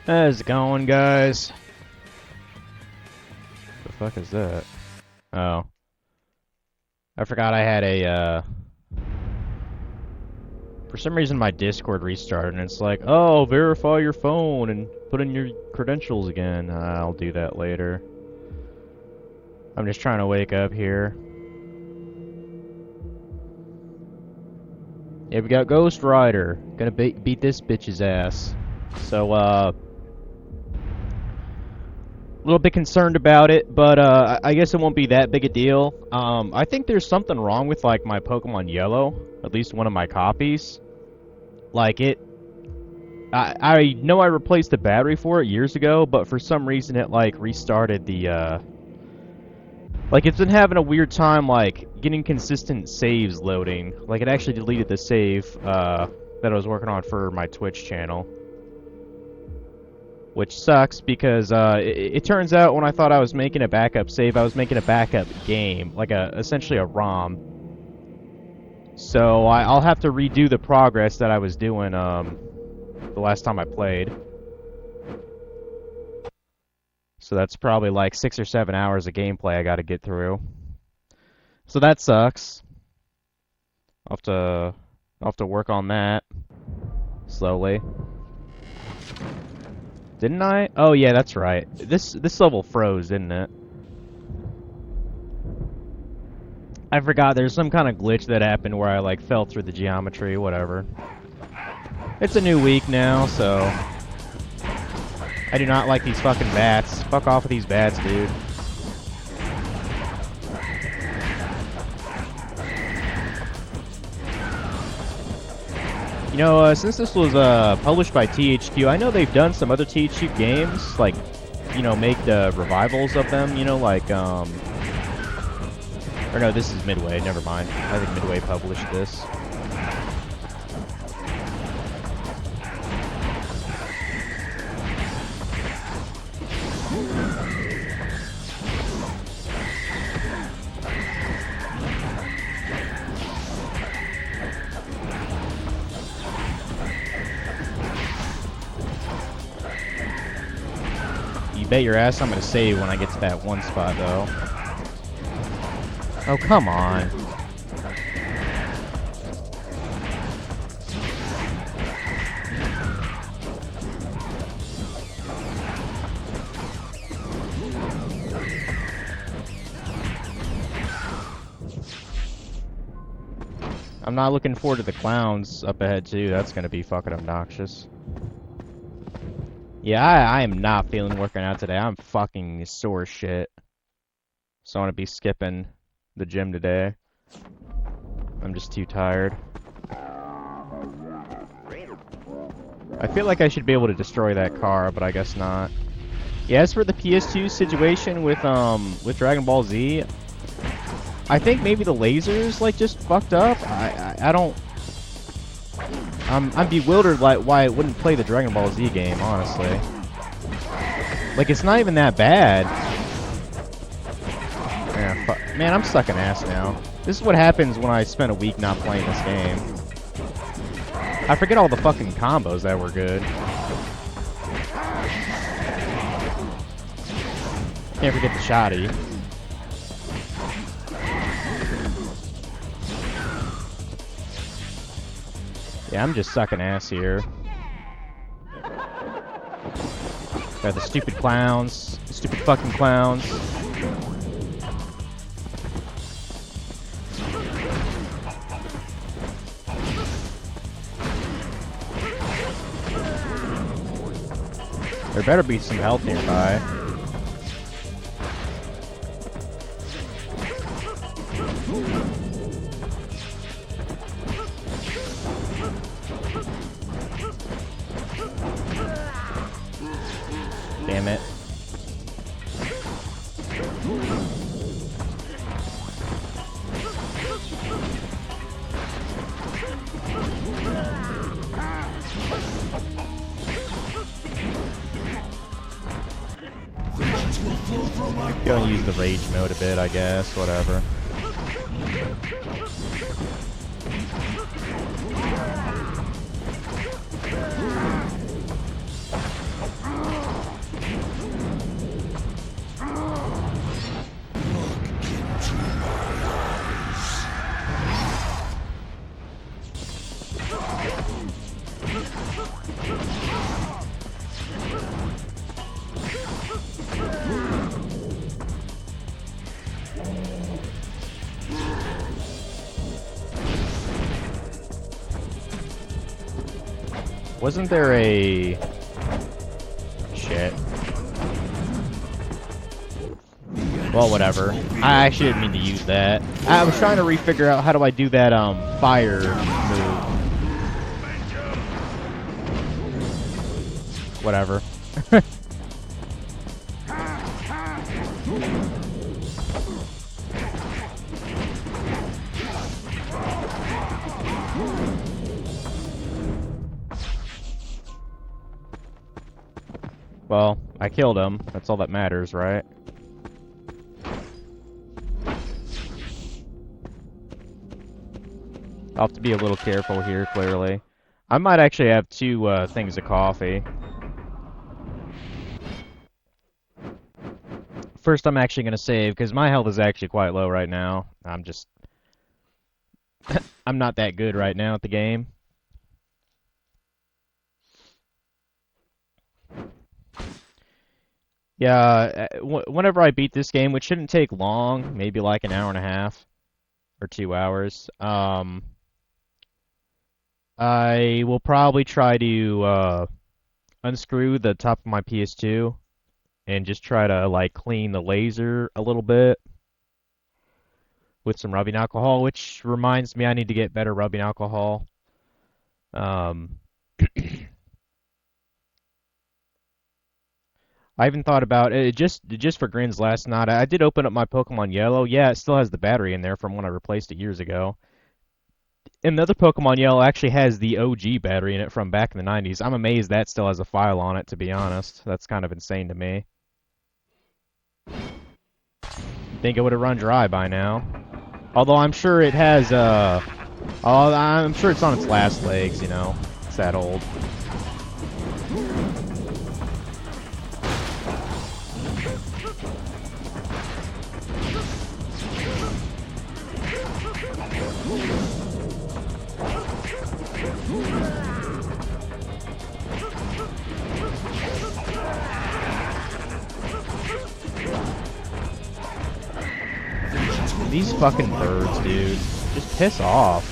How's it going, guys? The fuck is that? Oh. I forgot I had a, for some reason my Discord restarted and it's like, oh, verify your phone and put in your credentials again. I'll do that later. I'm just trying to wake up here. Yeah, we got Ghost Rider. Gonna beat this bitch's ass. So, a little bit concerned about it, but I guess it won't be that big a deal. I think there's something wrong with like my Pokemon Yellow, at least one of my copies. Like I know I replaced the battery for it years ago, but for some reason it like restarted the like it's been having a weird time like getting consistent saves loading. Like it actually deleted the save that I was working on for my Twitch channel. Which sucks because it turns out when I thought I was making a backup save, I was making a backup game, like essentially a ROM. So I'll have to redo the progress that I was doing the last time I played. So that's probably like 6 or 7 hours of gameplay I got to get through. So that sucks. I'll have to work on that slowly. Didn't I? Oh yeah, that's right. This level froze, didn't it? I forgot there's some kind of glitch that happened where I like fell through the geometry, whatever. It's a new week now, so I do not like these fucking bats. Fuck off with these bats, dude. You know, since this was published by THQ, I know they've done some other THQ games, like, you know, make the revivals of them, you know, like, or no, this is Midway, never mind. I think Midway published this. You bet your ass I'm gonna save when I get to that one spot, though. Oh, come on. I'm not looking forward to the clowns up ahead, too. That's gonna be fucking obnoxious. Yeah, I am not feeling working out today. I'm fucking sore as shit. So I'm gonna be skipping the gym today. I'm just too tired. I feel like I should be able to destroy that car, but I guess not. Yeah, as for the PS2 situation with Dragon Ball Z, I think maybe the lasers like just fucked up. I don't. I'm bewildered like why it wouldn't play the Dragon Ball Z game, honestly. Like it's not even that bad. Yeah, fuck. Man, I'm sucking ass now. This is what happens when I spend a week not playing this game. I forget all the fucking combos that were good. Can't forget the shoddy. Yeah, I'm just sucking ass here. Got the stupid clowns. The stupid fucking clowns. There better be some health nearby. Damn it. Gonna use the rage mode a bit, I guess, whatever. Wasn't there a... Shit. Well, whatever. I actually didn't mean to use that. I was trying to refigure out how do I do that, fire move. Whatever. Well, I killed him. That's all that matters, right? I'll have to be a little careful here, clearly. I might actually have two things of coffee. First, I'm actually going to save, because my health is actually quite low right now. I'm just... I'm not that good right now at the game. Yeah, whenever I beat this game, which shouldn't take long, maybe like an hour and a half or 2 hours, I will probably try to unscrew the top of my PS2 and just try to like clean the laser a little bit with some rubbing alcohol, which reminds me I need to get better rubbing alcohol. I even thought about it just for grins last night. I did open up my Pokemon Yellow. Yeah, it still has the battery in there from when I replaced it years ago. And the other Pokemon Yellow actually has the OG battery in it from back in the 90s. I'm amazed that still has a file on it, to be honest. That's kind of insane to me. Think it would have run dry by now. Although I'm sure it has, I'm sure it's on its last legs, you know. It's that old. These fucking birds, dude. Just piss off.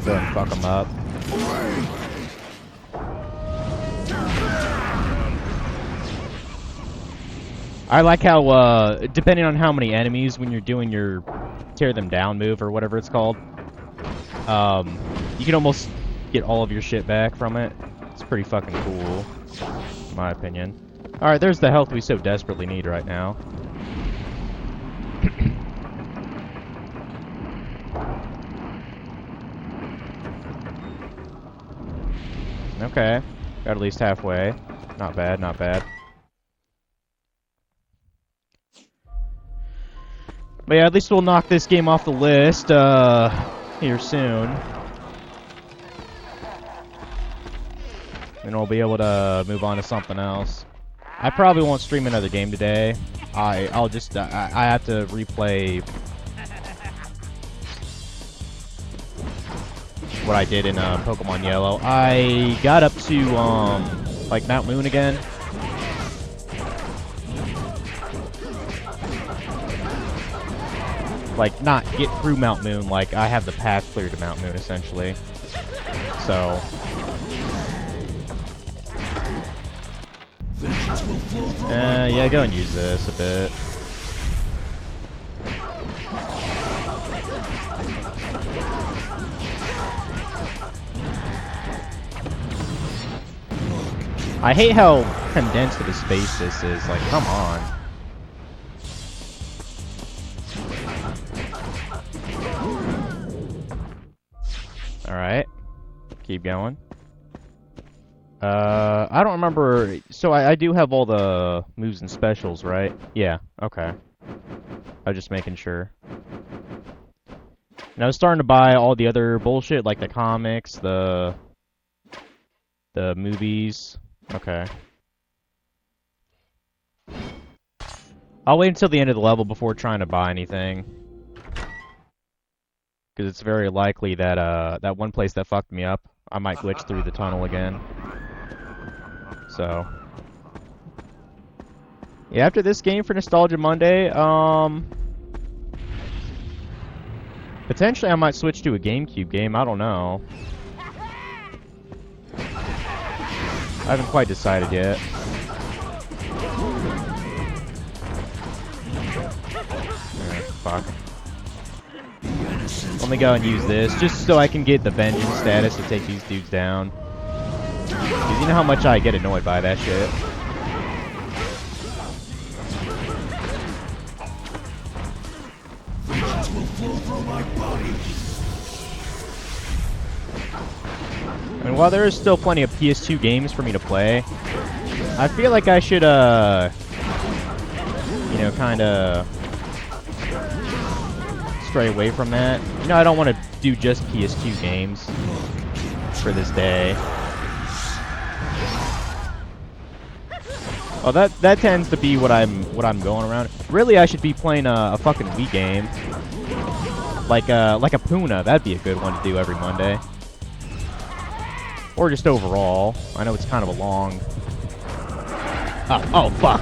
Go and fuck them up. I like how, depending on how many enemies, when you're doing your tear them down move or whatever it's called, you can almost get all of your shit back from it. It's pretty fucking cool, in my opinion. Alright, there's the health we so desperately need right now. Okay, got at least halfway. Not bad, not bad. But yeah, at least we'll knock this game off the list, here soon. And we'll be able to move on to something else. I probably won't stream another game today. I'll just, I have to replay what I did in, Pokemon Yellow. I got up to, like, Mount Moon again. Like, not get through Mount Moon, like, I have the path clear to Mount Moon, essentially. So... yeah, go and use this a bit. I hate how condensed of a space this is, like, come on. Alright. Keep going. I don't remember... So I do have all the moves and specials, right? Yeah, okay. I was just making sure. And I was starting to buy all the other bullshit, like the comics, the movies. Okay. I'll wait until the end of the level before trying to buy anything. because it's very likely that that one place that fucked me up, I might glitch through the tunnel again. So, yeah, after this game for Nostalgia Monday, potentially I might switch to a GameCube game. I don't know. I haven't quite decided yet. Fuck. Let me go and use this, just so I can get the vengeance status to take these dudes down. Because you know how much I get annoyed by that shit. I mean, while there is still plenty of PS2 games for me to play, I feel like I should, you know, kinda stray away from that. You know, I don't want to do just PS2 games for this day. Oh, that tends to be what I'm going around. Really, I should be playing a fucking Wii game, like a Puna. That'd be a good one to do every Monday, or just overall. I know it's kind of a long. Oh fuck.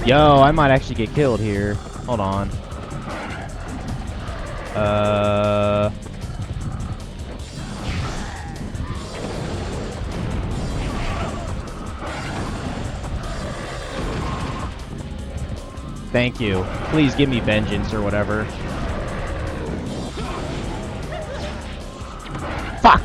Yo, I might actually get killed here. Hold on. Thank you. Please give me vengeance or whatever. Fuck!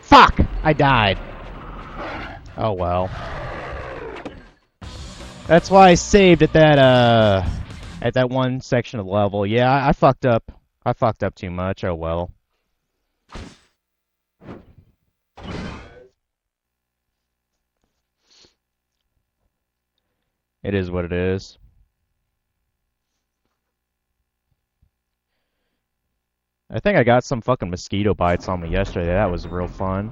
Fuck! I died. Oh well. That's why I saved at that one section of the level. Yeah, I fucked up. I fucked up too much. Oh well. It is what it is. I think I got some fucking mosquito bites on me yesterday. That was real fun.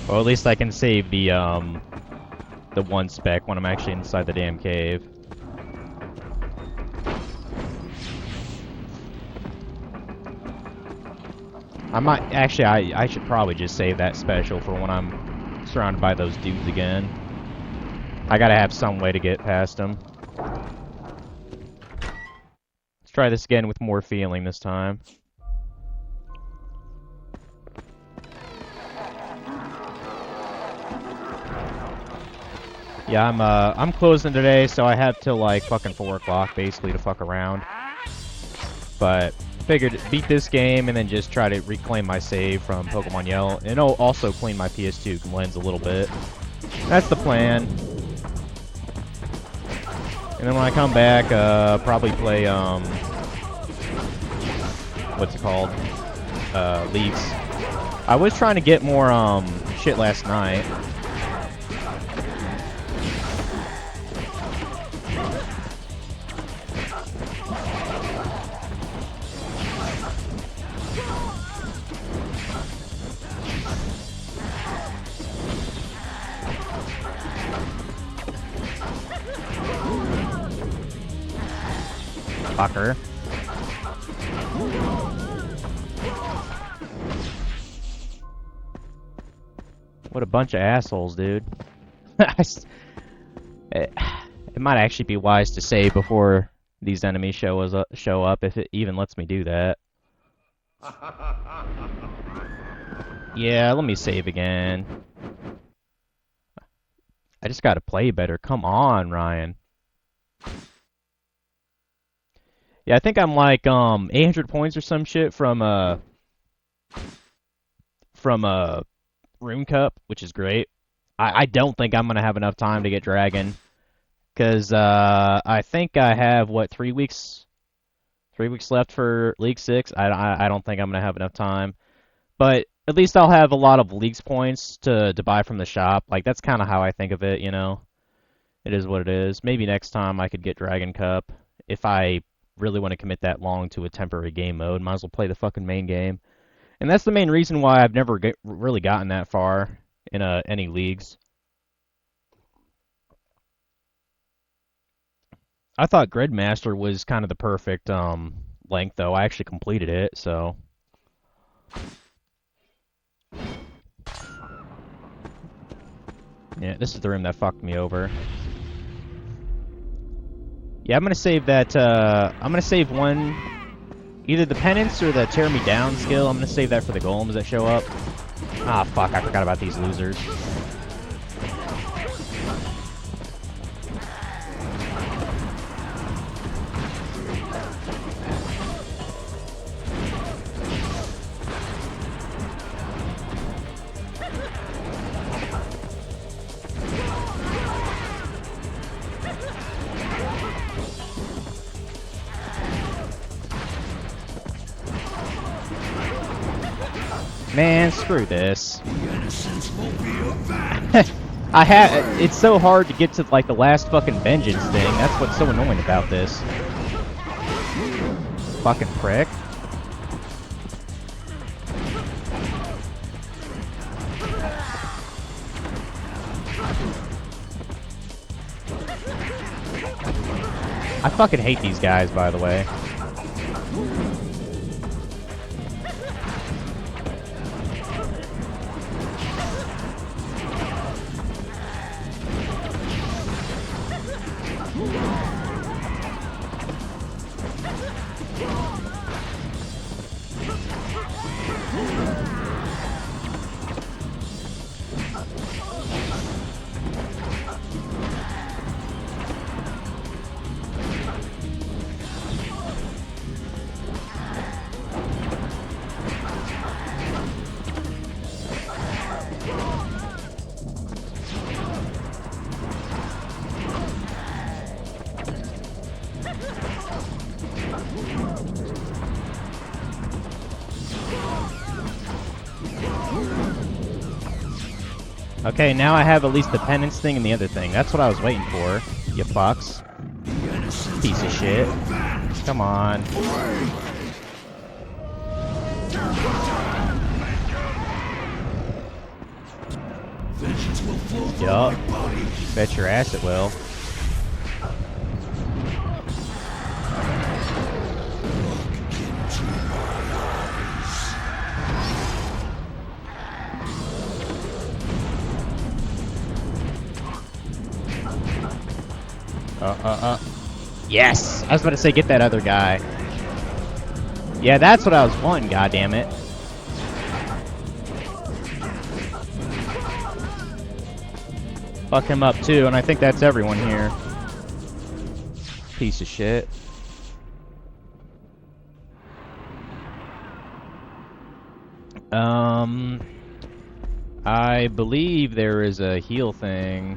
Well, at least I can save the one spec when I'm actually inside the damn cave. I might actually I should probably just save that special for when I'm surrounded by those dudes again. I gotta have some way to get past them. Let's try this again with more feeling this time. Yeah, I'm closing today, so I have till like fucking 4 o'clock basically to fuck around. But figured beat this game and then just try to reclaim my save from Pokemon Yellow, and also clean my PS2 lens a little bit. That's the plan. And then when I come back, probably play what's it called? Leagues. I was trying to get more shit last night. Fucker. What a bunch of assholes, dude. It might actually be wise to save before these enemies show up, if it even lets me do that. Yeah, let me save again. I just gotta play better. Come on, Ryan. Yeah, I think I'm like 800 points or some shit from Rune Cup, which is great. I don't think I'm gonna have enough time to get Dragon, because I think I have what 3 weeks left for League 6. I don't think I'm gonna have enough time, but at least I'll have a lot of Leagues points to buy from the shop. Like that's kind of how I think of it, you know. It is what it is. Maybe next time I could get Dragon Cup if I really want to commit that long to a temporary game mode. Might as well play the fucking main game. And that's the main reason why I've never really gotten that far in any leagues. I thought Gridmaster was kind of the perfect length, though. I actually completed it, so. Yeah, this is the room that fucked me over. Yeah, I'm gonna save that. I'm gonna save one, either the penance or the tear me down skill. I'm gonna save that for the golems that show up. Ah, fuck! I forgot about these losers. Man, screw this. It's so hard to get to like the last fucking vengeance thing. That's what's so annoying about this. Fucking prick. I fucking hate these guys, by the way. Okay, now I have at least the penance thing and the other thing. That's what I was waiting for, you fucks. Piece of shit. Come on. Yup. Bet your ass it will. Yes! I was about to say, get that other guy. Yeah, that's what I was wanting, goddammit. Fuck him up too, and I think that's everyone here. Piece of shit. I believe there is a heal thing.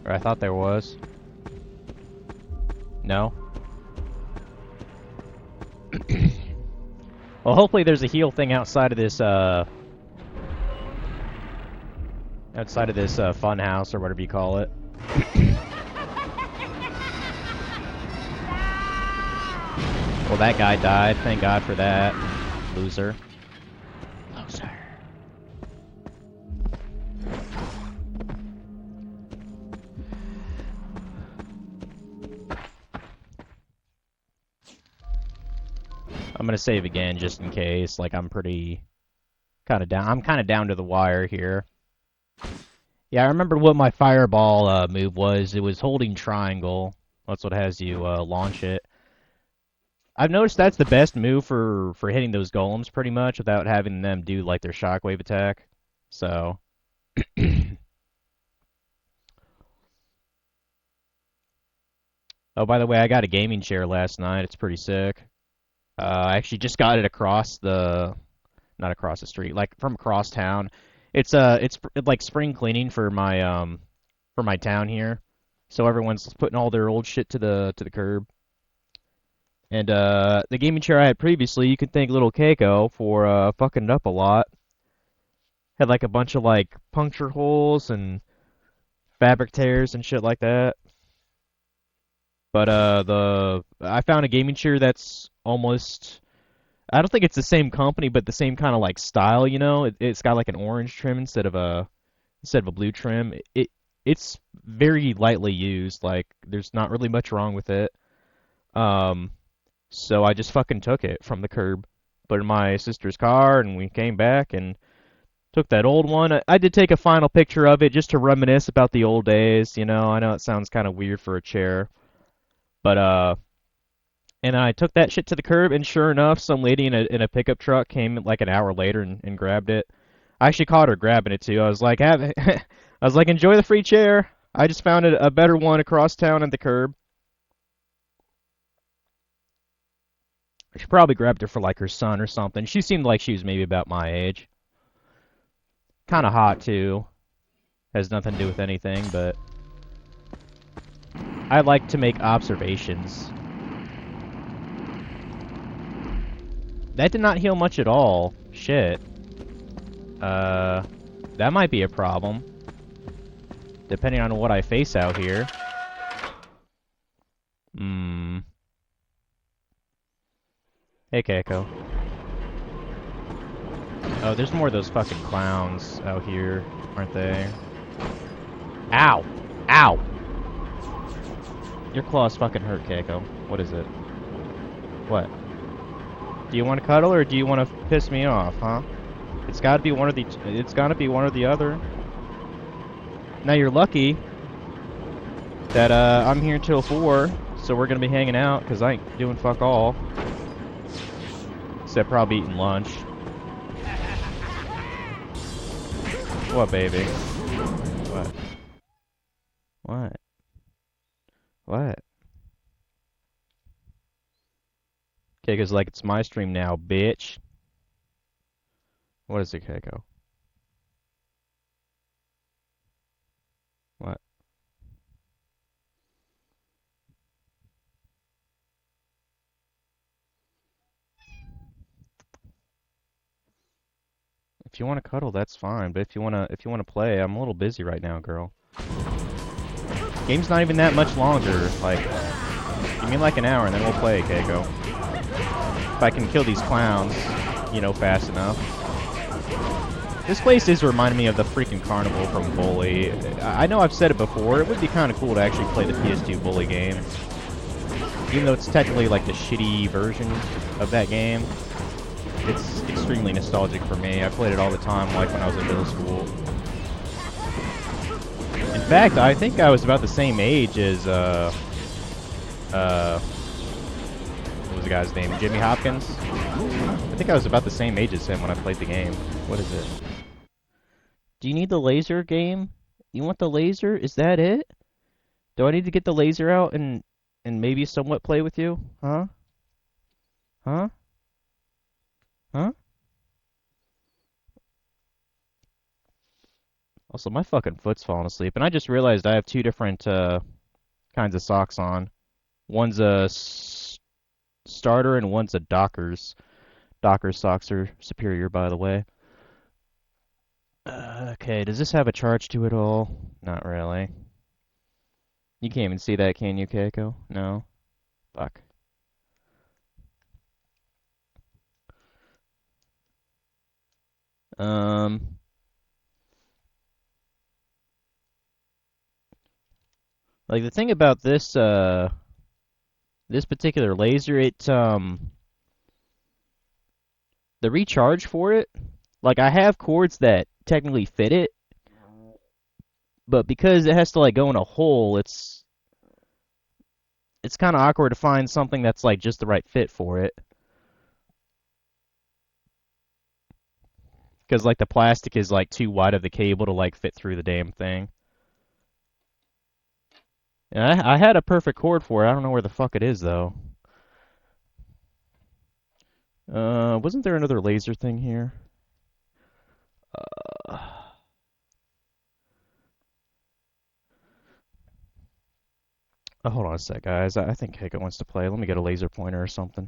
Or I thought there was. No? Well, hopefully there's a heal thing outside of this, fun house, or whatever you call it. Well, that guy died. Thank God for that. Loser. Loser. I'm gonna save again just in case. Like, I'm pretty Kind of down. I'm kind of down to the wire here. Yeah, I remember what my fireball move was. It was holding triangle. That's what has you launch it. I've noticed that's the best move for hitting those golems pretty much without having them do like their shockwave attack. So. Oh, by the way, I got a gaming chair last night. It's pretty sick. I actually just got it not across the street, like from across town. It's like spring cleaning for my town here. So everyone's putting all their old shit to the curb. And the gaming chair I had previously, you could thank little Keiko for fucking it up a lot. Had like a bunch of like puncture holes and fabric tears and shit like that. But the I found a gaming chair that's almost I don't think it's the same company, but the same kind of like style, you know. It's got like an orange trim instead of a blue trim. It's very lightly used. Like there's not really much wrong with it. Um, so I just fucking took it from the curb, put it in my sister's car, and we came back and took that old one. I did take a final picture of it just to reminisce about the old days. You know, I know it sounds kind of weird for a chair, but and I took that shit to the curb, and sure enough, some lady in a pickup truck came like an hour later and grabbed it. I actually caught her grabbing it too. I was like, have, I was like, enjoy the free chair. I just found a better one across town at the curb. She probably grabbed it for like her son or something. She seemed like she was maybe about my age. Kind of hot too. Has nothing to do with anything, but I like to make observations. That did not heal much at all. Shit. That might be a problem. Depending on what I face out here. Hmm. Hey, Keiko. Oh, there's more of those fucking clowns out here, aren't they? Ow! Ow! Your claws fucking hurt, Keiko. What is it? What? Do you want to cuddle or do you want to piss me off, huh? It's gotta be one of the. It's gotta be one or the other. Now you're lucky that I'm here till 4, so we're gonna be hanging out because I ain't doing fuck all. Except probably eating lunch. What, baby? What? What? What? Keiko's like, it's my stream now, bitch. What is it, Keiko? What? If you want to cuddle, that's fine. But if you wanna play, I'm a little busy right now, girl. Game's not even that much longer. Like, give me like an hour and then we'll play, Keiko. If I can kill these clowns, you know, fast enough. This place is reminding me of the freaking carnival from Bully. I know I've said it before. It would be kind of cool to actually play the PS2 Bully game, even though it's technically like the shitty version of that game. It's extremely nostalgic for me. I played it all the time, like when I was in middle school. In fact, I think I was about the same age as, what was the guy's name? Jimmy Hopkins? I think I was about the same age as him when I played the game. What is it? Do you need the laser game? You want the laser? Is that it? Do I need to get the laser out and maybe somewhat play with you? Huh? Huh? Huh? Also, my fucking foot's falling asleep, and I just realized I have two different kinds of socks on. One's a starter and one's a Dockers. Dockers socks are superior, by the way. Okay, does this have a charge to it all? Not really. You can't even see that, can you, Keiko? No? Fuck. Um... Like, the thing about this particular laser, the recharge for it Like, I have cords that technically fit it, but because it has to, like, go in a hole, it's kind of awkward to find something that's, like, just the right fit for it. Because, like, the plastic is, like, too wide of the cable to, like, fit through the damn thing. And I had a perfect cord for it. I don't know where the fuck it is, though. Wasn't there another laser thing here? Uh, oh, hold on a sec, guys. I think Keiko wants to play. Let me get a laser pointer or something.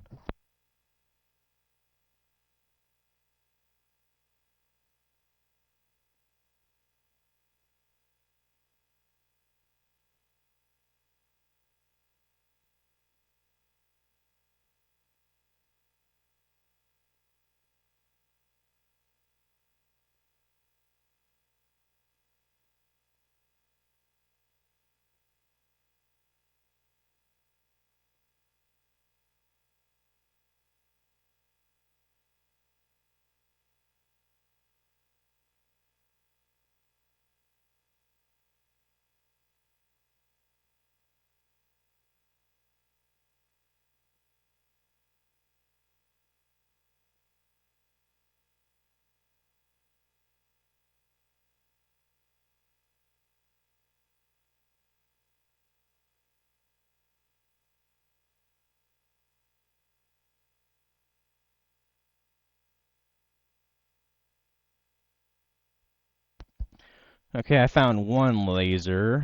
Okay, I found one laser.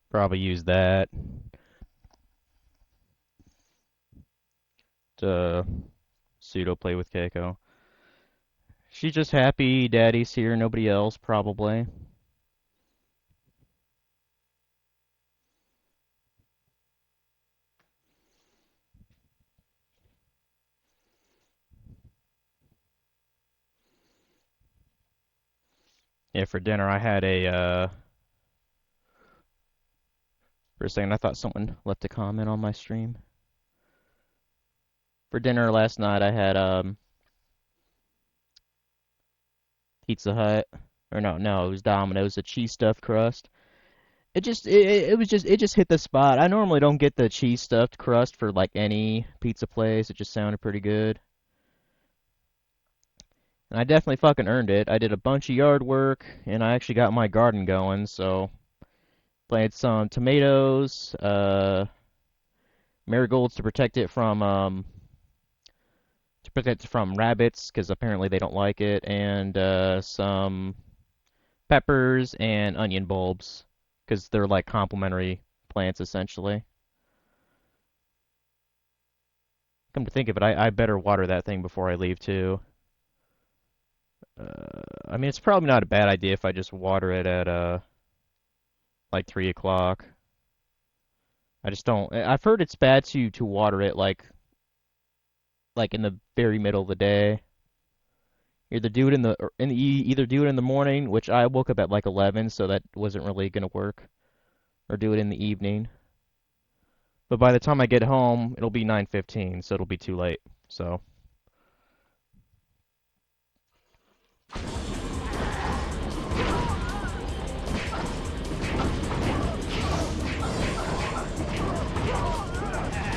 Probably use that to pseudo play with Keiko. She's just happy Daddy's here, nobody else, probably. Yeah, for dinner I had for a second I thought someone left a comment on my stream. For dinner last night I had Pizza Hut. Or no, it was Domino's, a cheese stuffed crust. It just hit the spot. I normally don't get the cheese stuffed crust for like any pizza place. It just sounded pretty good. And I definitely fucking earned it. I did a bunch of yard work and I actually got my garden going, so planted some tomatoes, marigolds to protect it from rabbits because apparently they don't like it, and some peppers and onion bulbs because they're like complementary plants essentially. Come to think of it, I better water that thing before I leave too. I mean, it's probably not a bad idea if I just water it at like 3 o'clock. I just don't. I've heard it's bad to water it like in the very middle of the day. Either do it either do it in the morning, which I woke up at like 11, so that wasn't really gonna work, or do it in the evening. But by the time I get home, it'll be 9:15, so it'll be too late. So,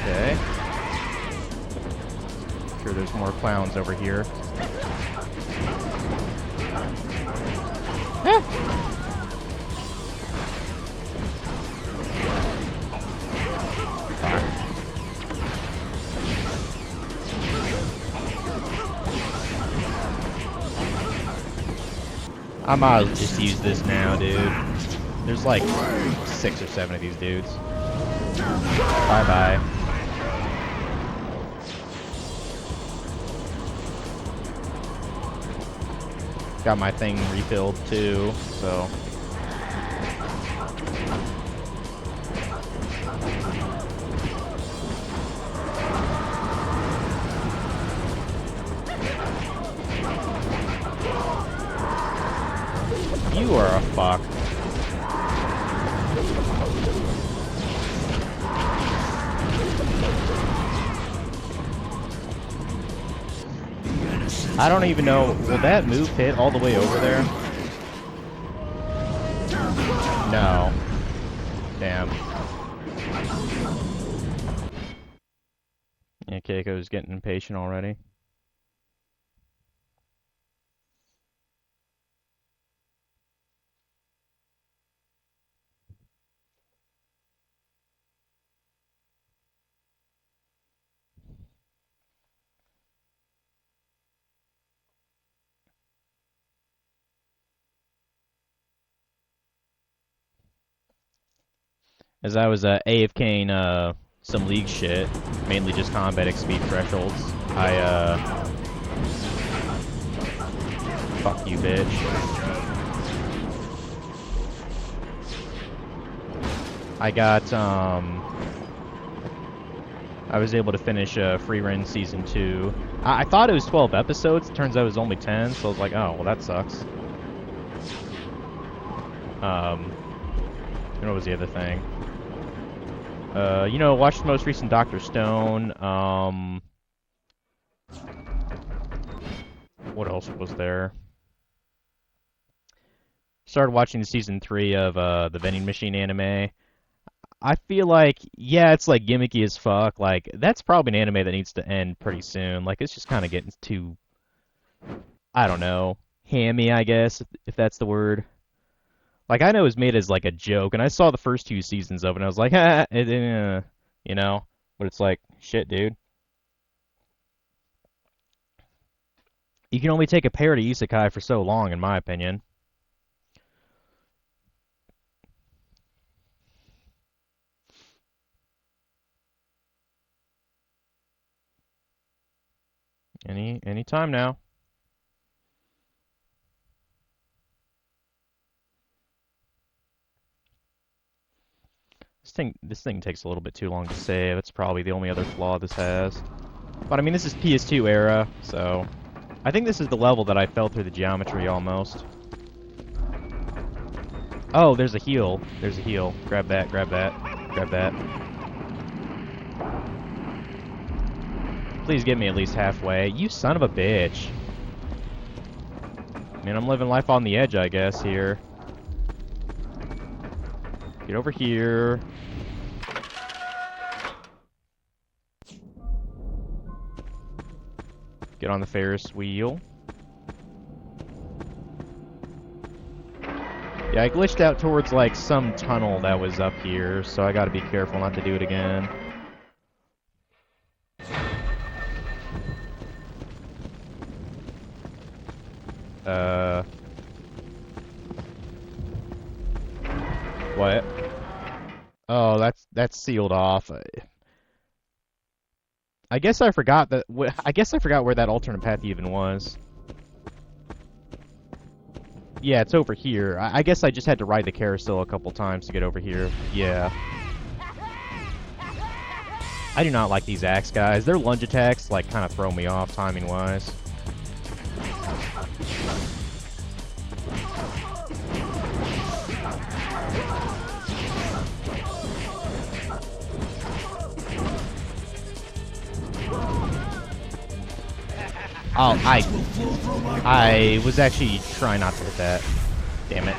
okay. Sure, there's more clowns over here. I might just use this now, dude. There's like 6 or 7 of these dudes. Bye-bye. Got my thing refilled too, so. You are a fuck. I don't even know. Will that move hit all the way over there? No. Damn. Yeah, Keiko's getting impatient already. As I was AFKing some League shit, mainly just combat XP thresholds, fuck you, bitch. I got, I was able to finish Frieren Season 2. I thought it was 12 episodes, turns out it was only 10, so I was like, oh, well that sucks. And what was the other thing? You know, watched the most recent Dr. Stone. What else was there? Started watching season 3 of the Vending Machine anime. I feel like, yeah, it's like gimmicky as fuck. Like, that's probably an anime that needs to end pretty soon. Like, it's just kind of getting too, I don't know, hammy, I guess, if that's the word. Like, I know it was made as like a joke, and I saw the first 2 seasons of it, and I was like, ha, you know? But it's like, shit, dude. You can only take a parody isekai for so long, in my opinion. Any time now. This thing takes a little bit too long to save. It's probably the only other flaw this has. But I mean, this is PS2 era, so I think this is the level that I fell through the geometry almost. Oh, there's a heal. There's a heal. Grab that, grab that, grab that. Please get me at least halfway. You son of a bitch. I mean, I'm living life on the edge, I guess, here. Get over here. Get on the Ferris wheel. Yeah, I glitched out towards, like, some tunnel that was up here, so I gotta be careful not to do it again. What? Oh, that's sealed off. I guess I forgot that. I guess I forgot where that alternate path even was. Yeah, it's over here. I guess I just had to ride the carousel a couple times to get over here. Yeah. I do not like these axe guys. Their lunge attacks, like, kind of throw me off timing-wise. Oh, I was actually trying not to hit that. Damn it.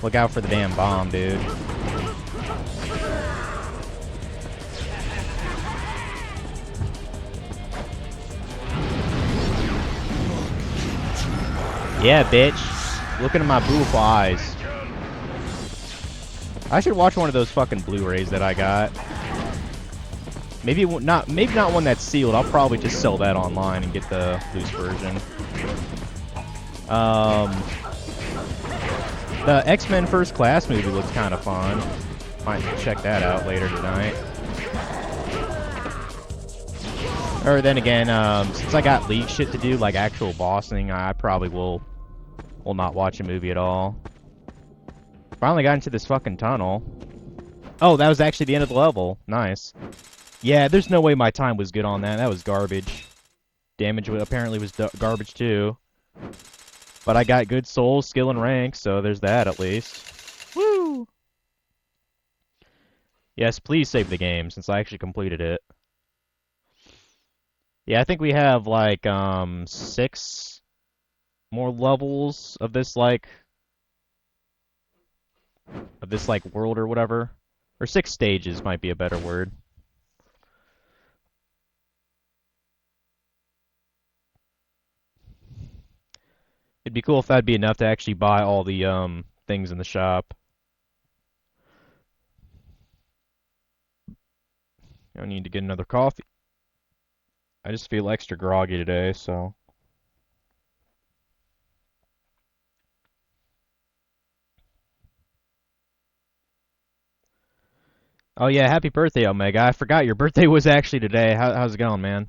Look out for the damn bomb, dude. Yeah, bitch. Looking at my beautiful eyes. I should watch one of those fucking Blu-rays that I got. Maybe not one that's sealed. I'll probably just sell that online and get the loose version. The X-Men First Class movie looks kind of fun. Might check that out later tonight. Or then again, since I got League shit to do, like actual bossing, I probably will not watch a movie at all. Finally got into this fucking tunnel. Oh, that was actually the end of the level. Nice. Yeah, there's no way my time was good on that. That was garbage. Damage apparently was garbage too. But I got good souls, skill, and rank, so there's that at least. Yes, please save the game since I actually completed it. Yeah, I think we have like 6 more levels of this like world or whatever. Or 6 stages might be a better word. It'd be cool if that'd be enough to actually buy all the things in the shop. I need to get another coffee. I just feel extra groggy today, so. Oh yeah, happy birthday, Omega. I forgot your birthday was actually today. How's it going, man?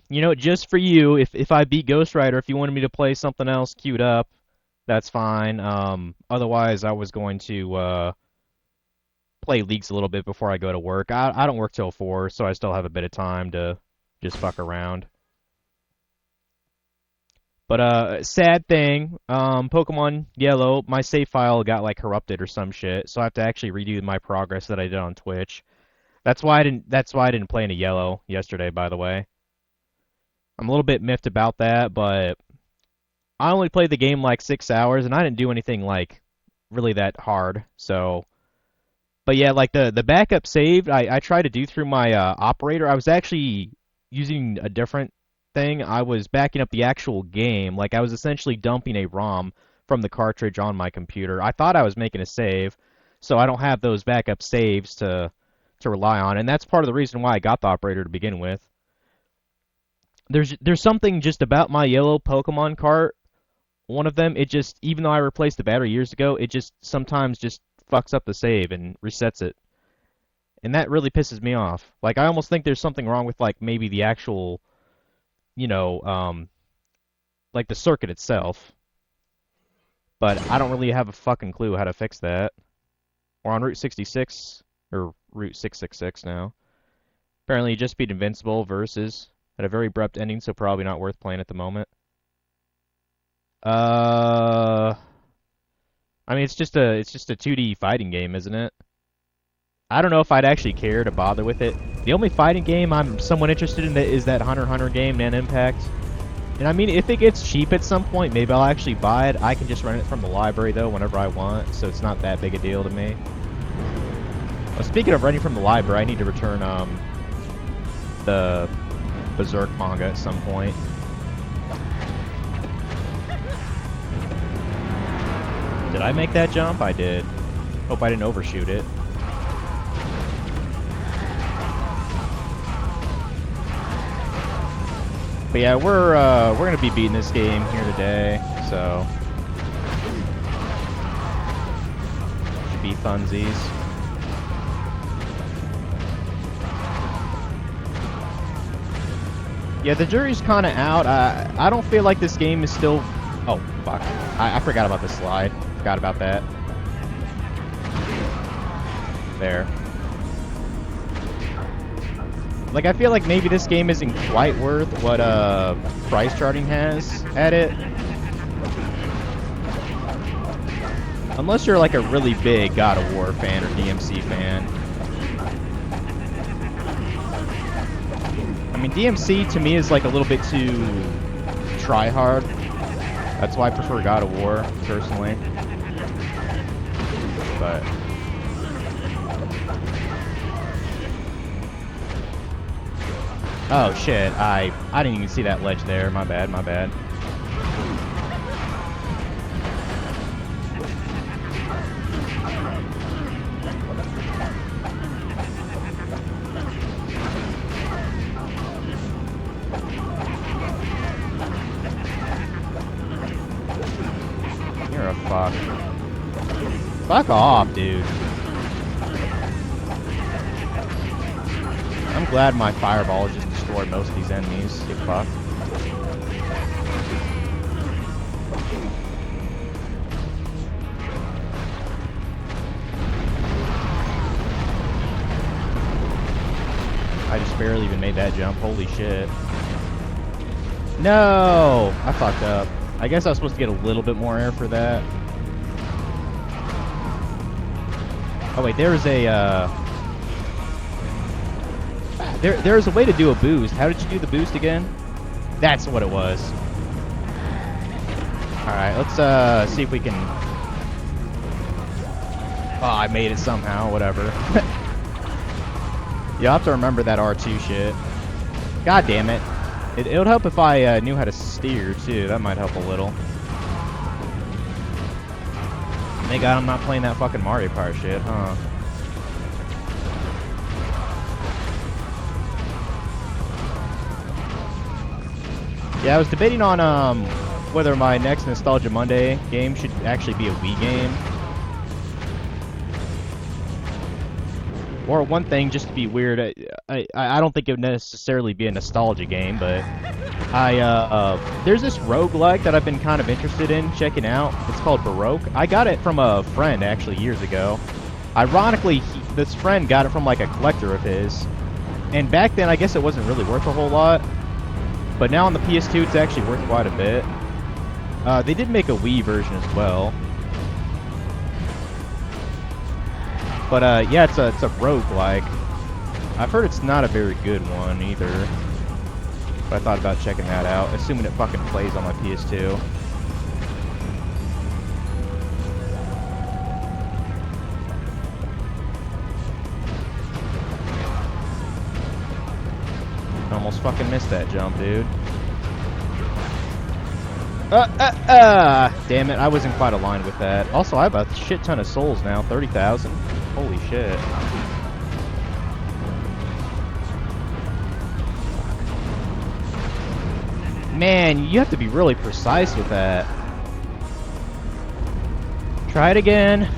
You know, just for you, if I beat Ghost Rider, if you wanted me to play something else queued up, that's fine. Otherwise, I was going to play Leagues a little bit before I go to work. I don't work till 4, so I still have a bit of time to just fuck around. But sad thing, Pokemon Yellow, my save file got like corrupted or some shit, so I have to actually redo my progress that I did on Twitch. That's why I didn't play any Yellow yesterday, by the way. I'm a little bit miffed about that, but I only played the game like 6 hours, and I didn't do anything like really that hard. So, but yeah, like the backup saved, I tried to do through my operator. I was actually using a different thing. I was backing up the actual game. Like I was essentially dumping a ROM from the cartridge on my computer. I thought I was making a save, so I don't have those backup saves to rely on, and that's part of the reason why I got the operator to begin with. There's something just about my yellow Pokemon cart. One of them, it just, even though I replaced the battery years ago, it just sometimes just fucks up the save and resets it. And that really pisses me off. Like, I almost think there's something wrong with, like, maybe the actual, you know, like the circuit itself. But I don't really have a fucking clue how to fix that. We're on Route 66, or Route 666 now. Apparently, you just beat Invincible versus had a very abrupt ending, so probably not worth playing at the moment. Uh, I mean, it's just a 2D fighting game, isn't it? I don't know if I'd actually care to bother with it. The only fighting game I'm somewhat interested in is that Hunter x Hunter game, Man Impact. And I mean, if it gets cheap at some point, maybe I'll actually buy it. I can just rent it from the library though whenever I want, so it's not that big a deal to me. Well, speaking of renting from the library, I need to return the Berserk manga at some point. Did I make that jump? I did. Hope I didn't overshoot it. But yeah, we're gonna be beating this game here today, so should be funsies. Yeah, the jury's kind of out. I don't feel like this game is still. Oh fuck! I forgot about the slide. Forgot about that. There. Like, I feel like maybe this game isn't quite worth what price charting has at it. Unless you're like a really big God of War fan or DMC fan. I mean, DMC to me is like a little bit too try hard. That's why I prefer God of War, personally. But oh shit, I didn't even see that ledge there. My bad, my bad. You're a fuck. Fuck off, dude. I'm glad my fireball just destroyed most of these enemies. You fuck. I just barely even made that jump. Holy shit. No! I fucked up. I guess I was supposed to get a little bit more air for that. Oh wait, there's a there's a way to do a boost. How did you do the boost again? That's what it was. All right, let's see if we can. Oh, I made it somehow. Whatever. You'll have to remember that R2 shit. God damn it. It would help if I knew how to steer too. That might help a little. Thank God I'm not playing that fucking Mario Kart shit, huh? Yeah, I was debating on whether my next Nostalgia Monday game should actually be a Wii game. Or one thing, just to be weird, I don't think it would necessarily be a nostalgia game, but there's this roguelike that I've been kind of interested in checking out. It's called Baroque. I got it from a friend, actually, years ago. Ironically, this friend got it from, like, a collector of his. And back then, I guess it wasn't really worth a whole lot. But now on the PS2, it's actually worth quite a bit. They did make a Wii version as well. But yeah, it's a roguelike. I've heard it's not a very good one either. But I thought about checking that out, assuming it fucking plays on my PS2. Almost fucking missed that jump, dude. Damn it, I wasn't quite aligned with that. Also, I have a shit ton of souls now, 30,000. Holy shit. Man, you have to be really precise with that. Try it again.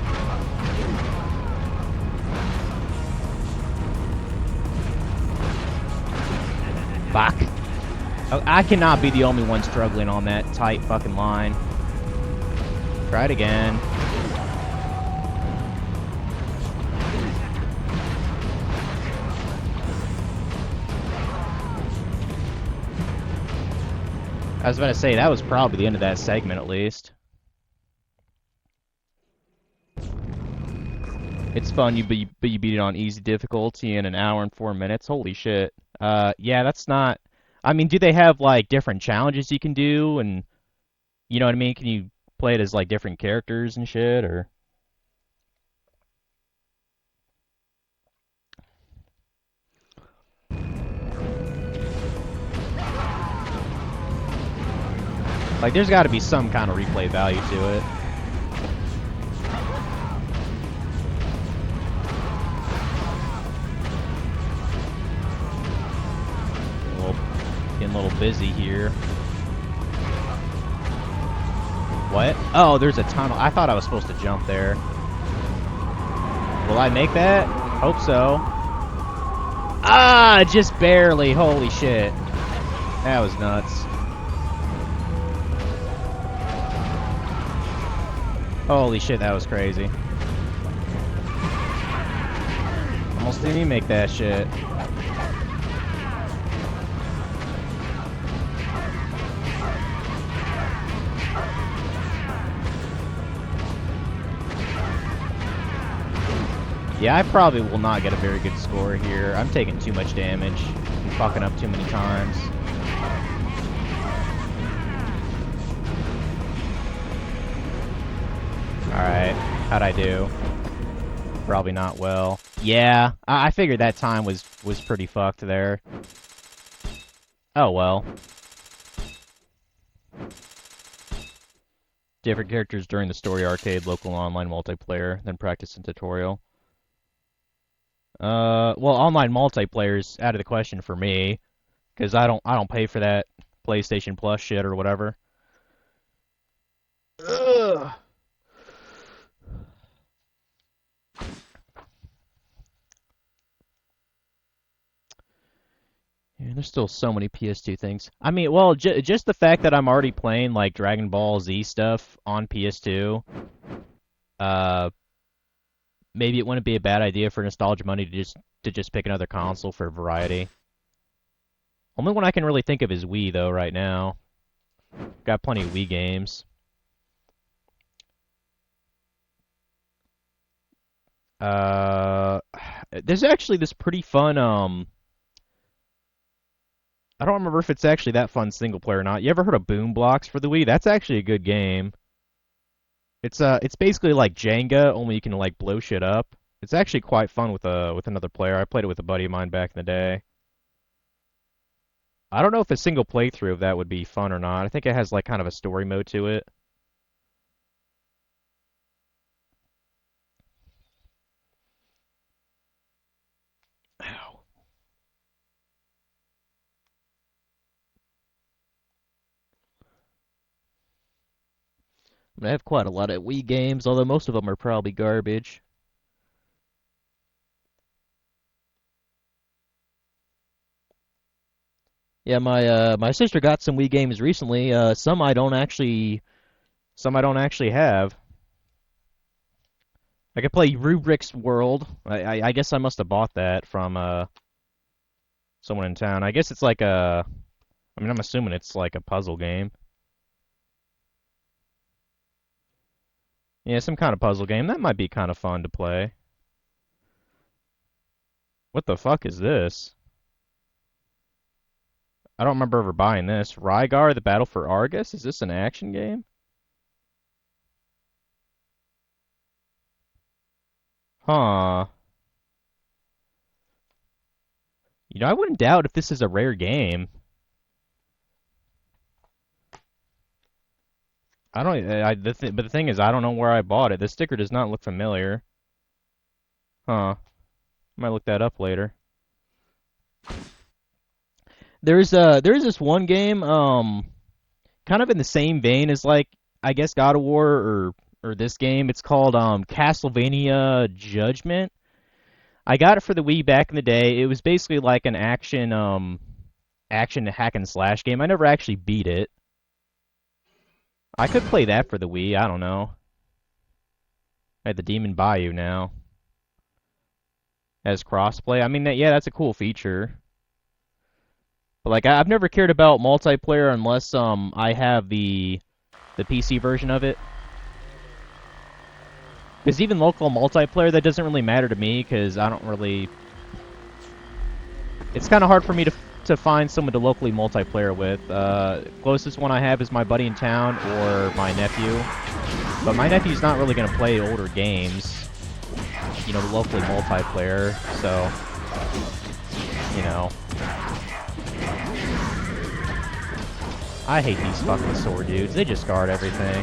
Fuck. I cannot be the only one struggling on that tight fucking line. Try it again. I was about to say, that was probably the end of that segment, at least. It's fun, but you beat it on easy difficulty in an hour and 4 minutes. Holy shit. Yeah, that's not... I mean, do they have, like, different challenges you can do, and... You know what I mean? Can you play it as, like, different characters and shit, or... Like, there's gotta be some kind of replay value to it. Getting a little busy here. What? Oh, there's a tunnel. I thought I was supposed to jump there. Will I make that? Hope so. Ah, just barely. Holy shit. That was nuts. Holy shit, that was crazy. Almost didn't even make that shit. Yeah, I probably will not get a very good score here. I'm taking too much damage. I'm fucking up too many times. Alright, how'd I do? Probably not well. Yeah, I figured that time was pretty fucked there. Oh well. Different characters during the story arcade, local online multiplayer, then practice and tutorial. Well, online multiplayer's out of the question for me, because I don't pay for that PlayStation Plus shit or whatever. Ugh. Yeah, there's still so many PS2 things. I mean, well, just the fact that I'm already playing like Dragon Ball Z stuff on PS2, uh, maybe it wouldn't be a bad idea for Nostalgia Money to just pick another console for variety. Only one I can really think of is Wii though right now. Got plenty of Wii games. Uh, there's actually this pretty fun, I don't remember if it's actually that fun single player or not. You ever heard of Boom Blocks for the Wii? That's actually a good game. It's basically like Jenga, only you can like blow shit up. It's actually quite fun with another player. I played it with a buddy of mine back in the day. I don't know if a single playthrough of that would be fun or not. I think it has like kind of a story mode to it. Ow. I have quite a lot of Wii games, although most of them are probably garbage. Yeah, my sister got some Wii games recently. Some I don't actually have. I could play Rubrik's World. I guess I must have bought that from someone in town. I guess it's like a. I mean, I'm assuming it's like a puzzle game. Yeah, some kind of puzzle game. That might be kind of fun to play. What the fuck is this? I don't remember ever buying this. Rygar, the Battle for Argus? Is this an action game? Huh. You know, I wouldn't doubt if this is a rare game. I don't. But the thing is, I don't know where I bought it. The sticker does not look familiar. Huh. Might look that up later. There's this one game, kind of in the same vein as like I guess God of War or this game. It's called Castlevania Judgment. I got it for the Wii back in the day. It was basically like an action hack and slash game. I never actually beat it. I could play that for the Wii. I don't know. I had the Demon Bayou now as crossplay. I mean, yeah, that's a cool feature. But like, I've never cared about multiplayer unless I have the PC version of it. Because even local multiplayer, that doesn't really matter to me because I don't really. It's kind of hard for me to find someone to locally multiplayer with. Closest one I have is my buddy in town or my nephew. But my nephew's not really going to play older games, you know, locally multiplayer, so, you know. I hate these fucking sword dudes. They just guard everything.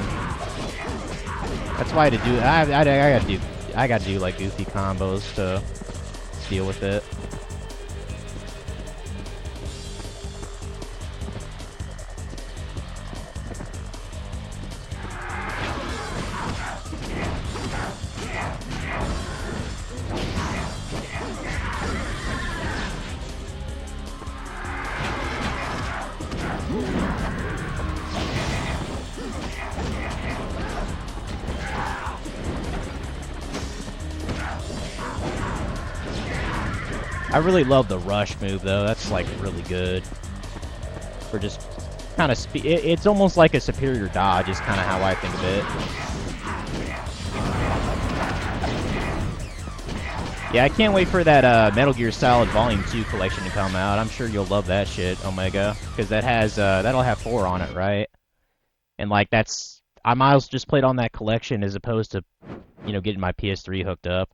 That's why I had to do. I gotta do like goofy combos to deal with it. I really love the rush move though. That's like really good for just kind of it's almost like a superior dodge is kind of how I think of it. Yeah, I can't wait for that Metal Gear Solid Volume 2 collection to come out. I'm sure you'll love that shit, Omega, because that has that'll have 4 on it, right? And like I might as well just played on that collection as opposed to, you know, getting my PS3 hooked up.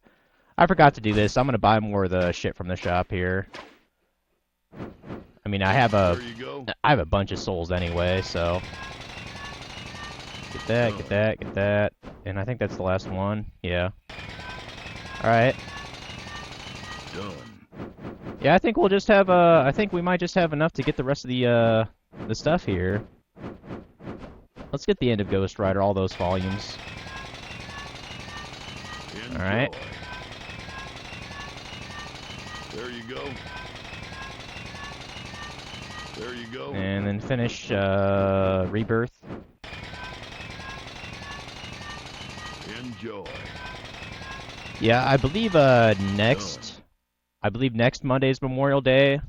I forgot to do this. I'm gonna buy more of the shit from the shop here. I mean, I have a bunch of souls anyway, so get that, get that, get that, and I think that's the last one. Yeah. All right. Done. Yeah, I think we'll just have I think we might just have enough to get the rest of the stuff here. Let's get the end of Ghost Rider, all those volumes. Enjoy. All right. There you go. There you go. And then finish Rebirth. Enjoy. Yeah, I believe next Monday is Memorial Day,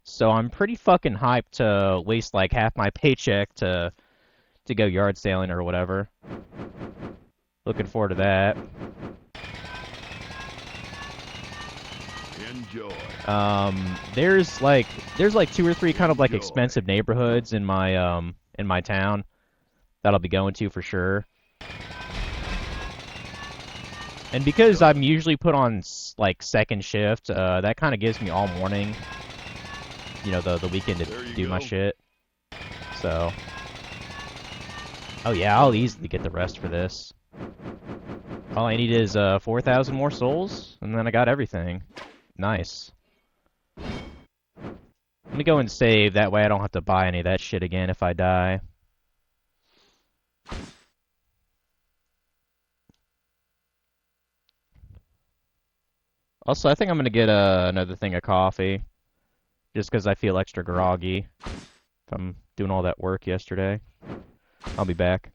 so I'm pretty fucking hyped to waste like half my paycheck to go yard sailing or whatever. Looking forward to that. Enjoy. There's like two or three kind of like Enjoy. expensive neighborhoods in my town that I'll be going to for sure. And because I'm usually put on like second shift, that kind of gives me all morning, the weekend to There you do my go. shit. So, oh yeah, I'll easily get the rest for this. All I need is 4,000 more souls, and then I got everything. Nice. Let me go and save, that way I don't have to buy any of that shit again if I die. Also, I think I'm gonna get another thing of coffee, just because I feel extra groggy from doing all that work yesterday. I'll be back.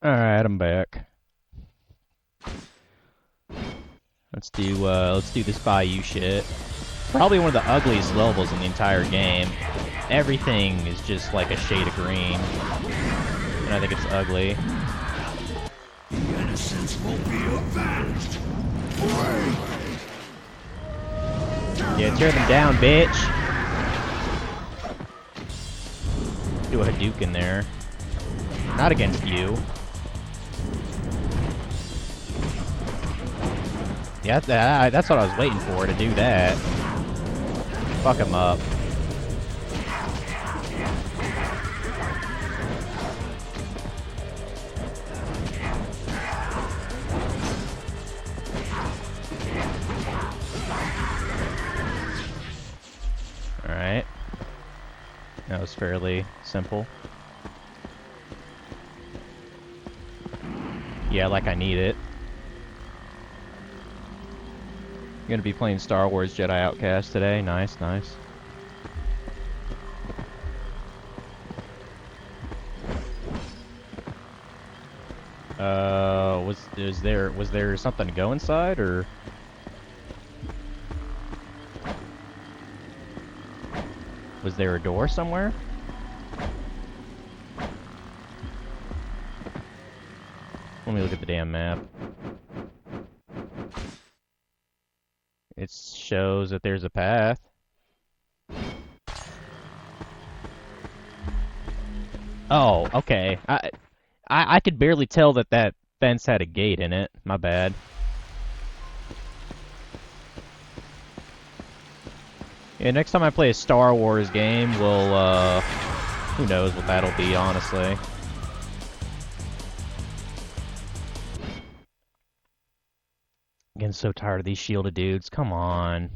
Alright, I'm back. Let's do this Bayou shit. Probably one of the ugliest levels in the entire game. Everything is just like a shade of green. And I think it's ugly. The innocents will be avenged. Yeah, tear them down, bitch. Do a Hadouken there. Not against you. Yeah, that's what I was waiting for, to do that. Fuck him up. Alright. That was fairly simple. Yeah, like I need it. Gonna be playing Star Wars Jedi Outcast today. Nice, nice. Was there something to go inside, or? Was there a door somewhere? Let me look at the damn map. It shows that there's a path. Oh, okay. I could barely tell that that fence had a gate in it. My bad. Yeah, next time I play a Star Wars game, we'll, who knows what that'll be, honestly. Getting so tired of these shielded dudes. Come on.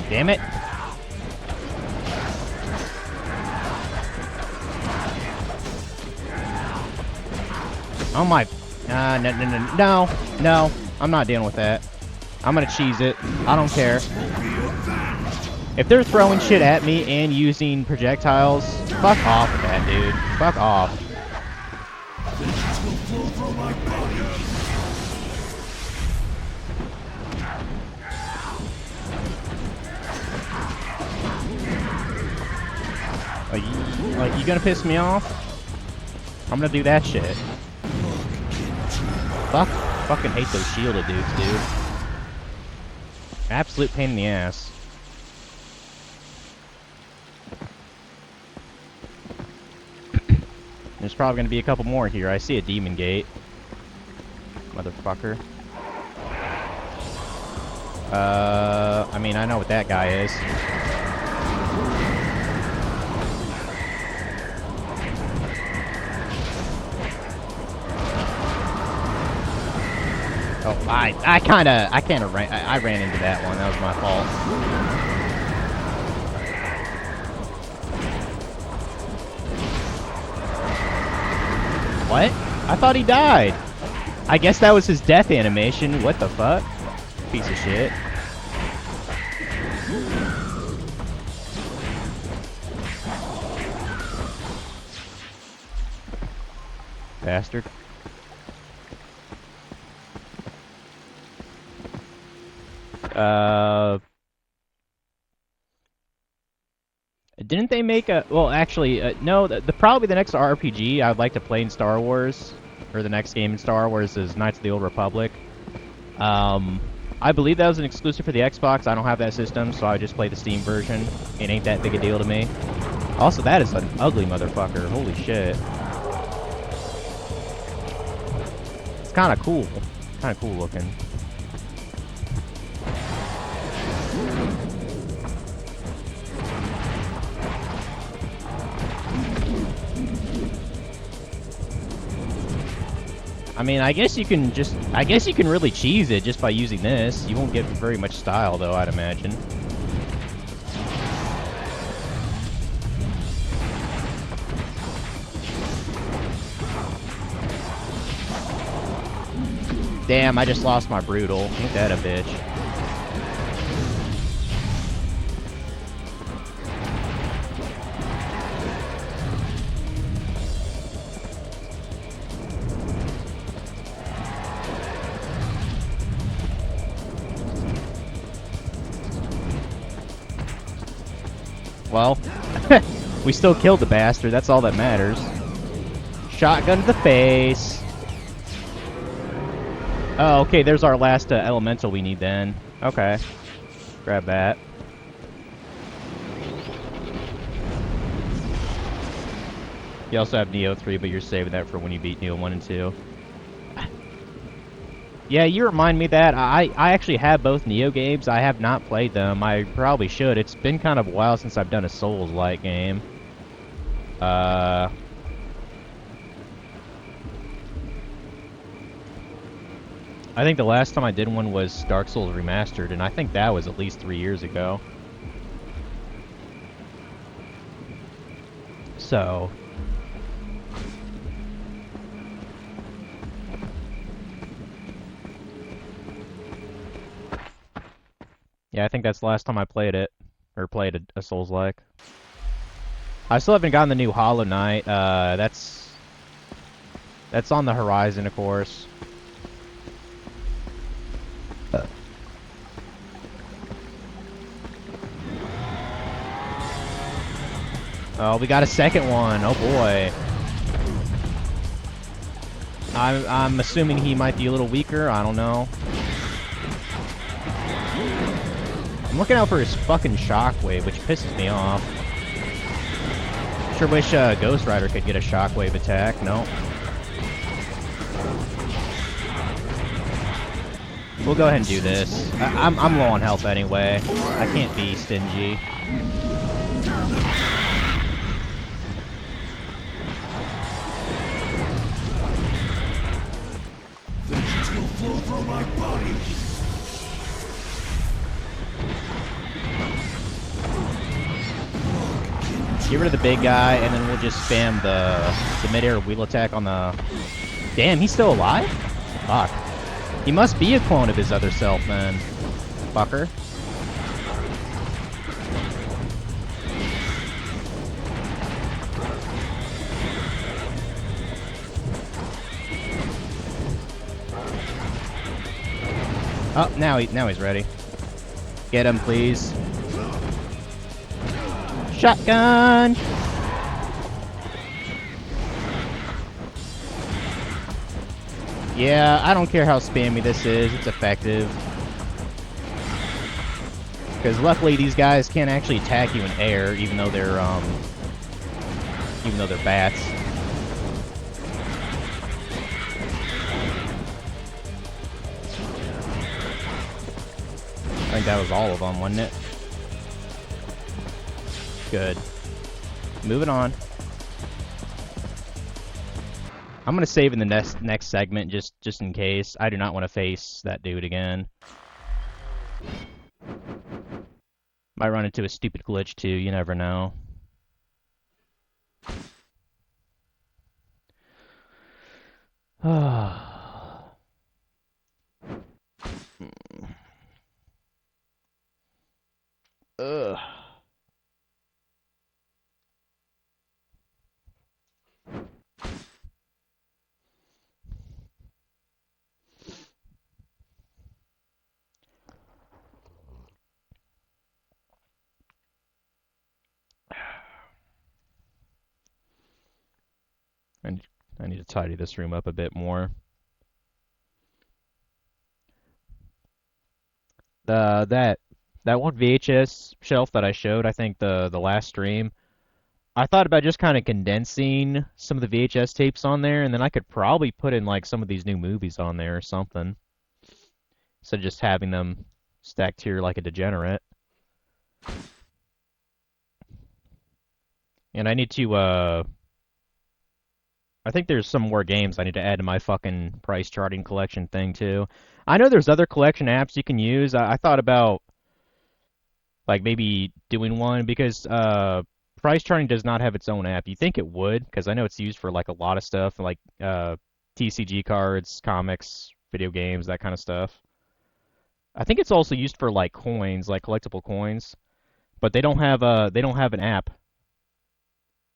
Damn it. Oh my... No. I'm not dealing with that. I'm gonna cheese it. I don't care. If they're throwing shit at me and using projectiles, fuck off with that, dude. Fuck off. Like, you gonna piss me off? I'm gonna do that shit. Fucking hate those shielded dudes, dude. Absolute pain in the ass. There's probably gonna be a couple more here. I see a demon gate. Motherfucker. I mean, I know what that guy is. Oh, I ran into that one. That was my fault. What? I thought he died. I guess that was his death animation. What the fuck? Piece of shit. Bastard. Didn't they make a... Well, actually, no, probably the next RPG I'd like to play in Star Wars, or the next game in Star Wars, is Knights of the Old Republic. I believe that was an exclusive for the Xbox. I don't have that system, so I just play the Steam version. It ain't that big a deal to me. Also, that is an ugly motherfucker. Holy shit. It's kind of cool. Kind of cool looking. I mean, I guess you can really cheese it just by using this. You won't get very much style, though, I'd imagine. Damn, I just lost my Brutal. Ain't that a bitch. Well, we still killed the bastard, that's all that matters. Shotgun to the face. Oh, okay, there's our last elemental we need then. Okay. Grab that. You also have Neo 3, but you're saving that for when you beat Neo 1 and 2. Yeah, you remind me that. I actually have both Neo games. I have not played them. I probably should. It's been kind of a while since I've done a Souls-like game. I think the last time I did one was Dark Souls Remastered, and I think that was at least 3 years ago. So... yeah, I think that's the last time I played it. Or played a Souls-like. I still haven't gotten the new Hollow Knight. That's on the horizon, of course. Oh, we got a second one. Oh boy. I'm assuming he might be a little weaker. I don't know. I'm looking out for his fucking shockwave, which pisses me off. Sure wish Ghost Rider could get a shockwave attack. No. We'll go ahead and do this. I'm low on health anyway. I can't be stingy. From my body. Get rid of the big guy, and then we'll just spam the mid-air wheel attack on the... Damn, he's still alive? Fuck. He must be a clone of his other self, then. Fucker. Oh, now he's ready. Get him, please. Shotgun! Yeah, I don't care how spammy this is, it's effective. Because luckily these guys can't actually attack you in air, even though they're bats. I think that was all of them, wasn't it? Good. Moving on. I'm gonna save in the next segment just in case. I do not want to face that dude again. Might run into a stupid glitch too, you never know. Ugh. I need to tidy this room up a bit more. That one VHS shelf that I showed, I think the last stream, I thought about just kind of condensing some of the VHS tapes on there, and then I could probably put in like some of these new movies on there or something. Instead of just having them stacked here like a degenerate. And I need to, I think there's some more games I need to add to my fucking price charting collection thing, too. I know there's other collection apps you can use. I thought about, like, maybe doing one, because price charting does not have its own app. You think it would, because I know it's used for, like, a lot of stuff, like TCG cards, comics, video games, that kind of stuff. I think it's also used for like coins, like collectible coins, but they don't have an app,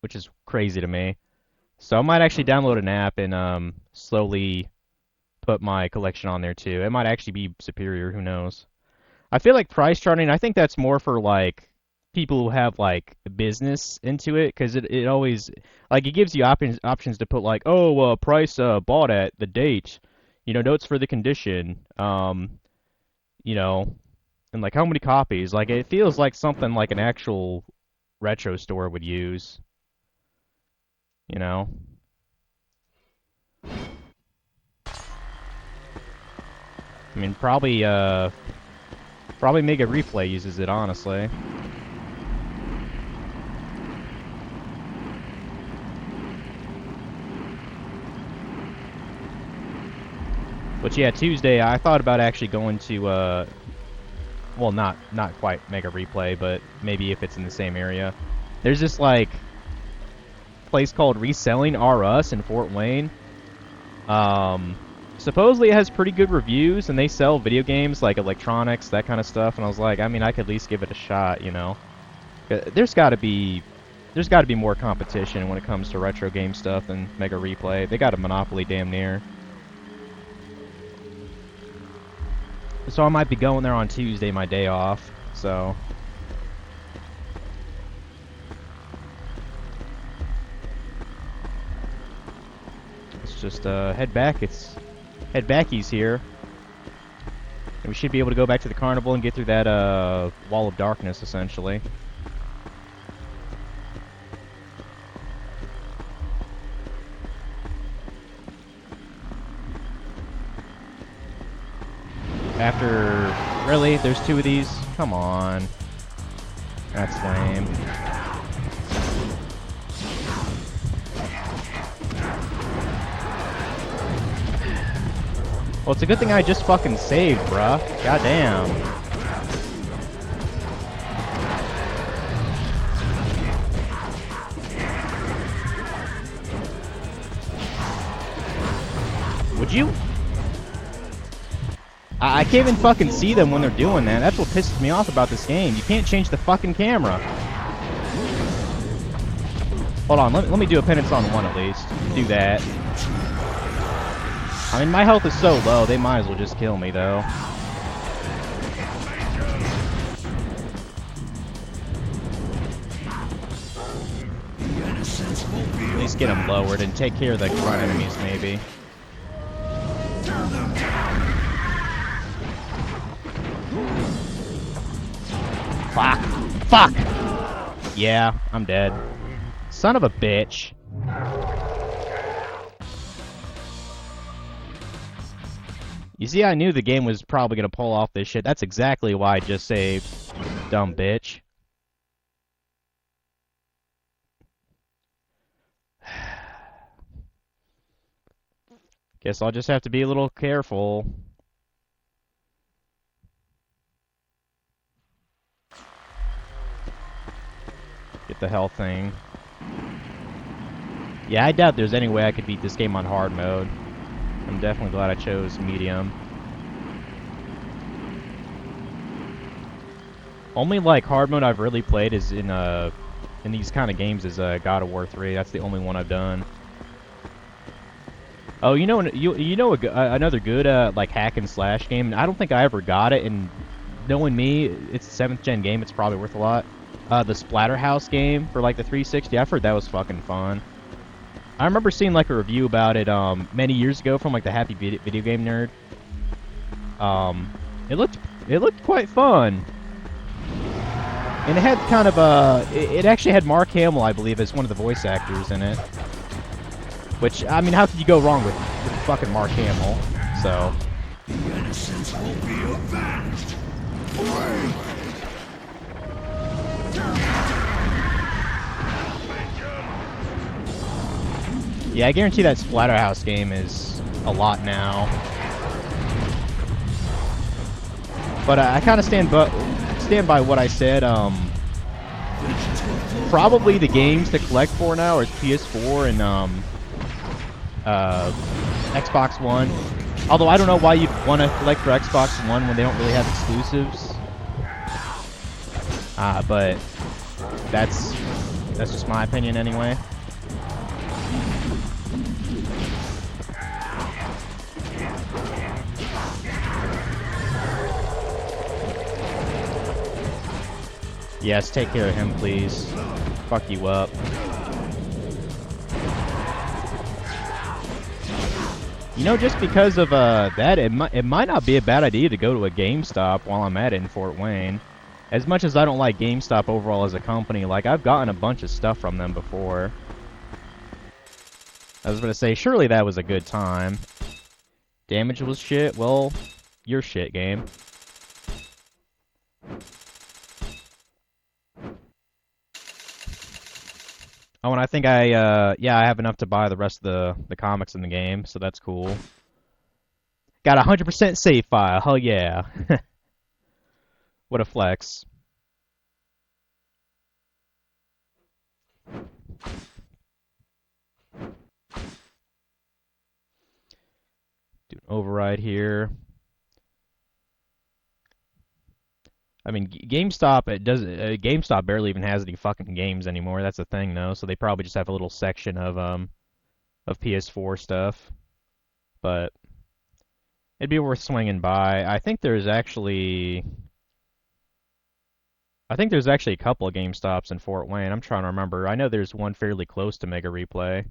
which is crazy to me. So I might actually download an app and slowly put my collection on there too. It might actually be superior, who knows. I feel like price charting, I think that's more for like people who have like business into it, because it always like it gives you options to put like, oh, price bought at the date, notes for the condition, you know, and like how many copies. Like it feels like something like an actual retro store would use, you know. I mean, probably Mega Replay uses it, honestly. But yeah, Tuesday I thought about actually going to well, not quite Mega Replay, but maybe if it's in the same area. There's this like place called Reselling R Us in Fort Wayne. Supposedly it has pretty good reviews, and they sell video games like electronics, that kind of stuff. And I was like, I mean, I could at least give it a shot, you know. There's got to be more competition when it comes to retro game stuff than Mega Replay. They got a monopoly damn near. So I might be going there on Tuesday, my day off. So let's just head back. It's head backies here. And we should be able to go back to the carnival and get through that wall of darkness, essentially. After... Really? There's two of these? Come on. That's lame. Well, it's a good thing I just fucking saved, bruh. Goddamn. Would you? I can't even fucking see them when they're doing that. That's what pisses me off about this game. You can't change the fucking camera. Hold on, let me do a penance on one at least. Do that. I mean, my health is so low, they might as well just kill me, though. At least get them lowered and take care of the front enemies, maybe. Fuck! Fuck! Yeah, I'm dead. Son of a bitch. You see, I knew the game was probably gonna pull off this shit. That's exactly why I just saved. Dumb bitch. Guess I'll just have to be a little careful. Get the health thing. Yeah, I doubt there's any way I could beat this game on hard mode. I'm definitely glad I chose medium. Only like hard mode I've really played is in these kind of games is God of War 3. That's the only one I've done. Oh, you know another good like hack and slash game. I don't think I ever got it, and knowing me, it's a 7th gen game. It's probably worth a lot. The Splatterhouse game for like the 360. I've heard that was fucking fun. I remember seeing like a review about it many years ago from like the Happy Video Game Nerd. It looked quite fun, and it had kind of it actually had Mark Hamill, I believe, as one of the voice actors in it. Which, I mean, how could you go wrong with fucking Mark Hamill? So. The innocents will be avenged. Yeah, I guarantee that Splatterhouse game is a lot now. But I kind of stand by what I said. Probably the games to collect for now are PS4 and Xbox One. Although I don't know why you'd want to collect for Xbox One when they don't really have exclusives. But that's just my opinion anyway. Yes, take care of him, please. Fuck you up. You know, just because of that, it might not be a bad idea to go to a GameStop while I'm at it in Fort Wayne. As much as I don't like GameStop overall as a company, like, I've gotten a bunch of stuff from them before. I was gonna say, surely that was a good time. Damage was shit? Well, you're shit, game. Oh, and I think yeah, I have enough to buy the rest of the comics in the game, so that's cool. Got a 100% save file, hell yeah. What a flex. Do an override here. I mean, GameStop, GameStop barely even has any fucking games anymore. That's the thing, though. So they probably just have a little section of PS4 stuff. But it'd be worth swinging by. I think there's actually a couple of GameStops in Fort Wayne. I'm trying to remember. I know there's one fairly close to Mega Replay.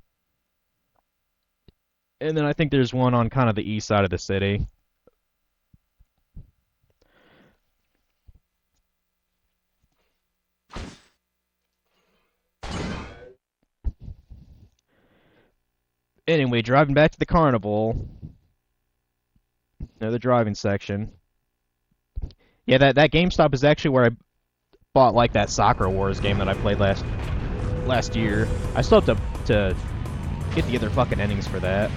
And then I think there's one on kind of the east side of the city. Anyway, driving back to the carnival. Another driving section. Yeah, that GameStop is actually where I bought like that Soccer Wars game that I played last year. I still have to get the other fucking endings for that.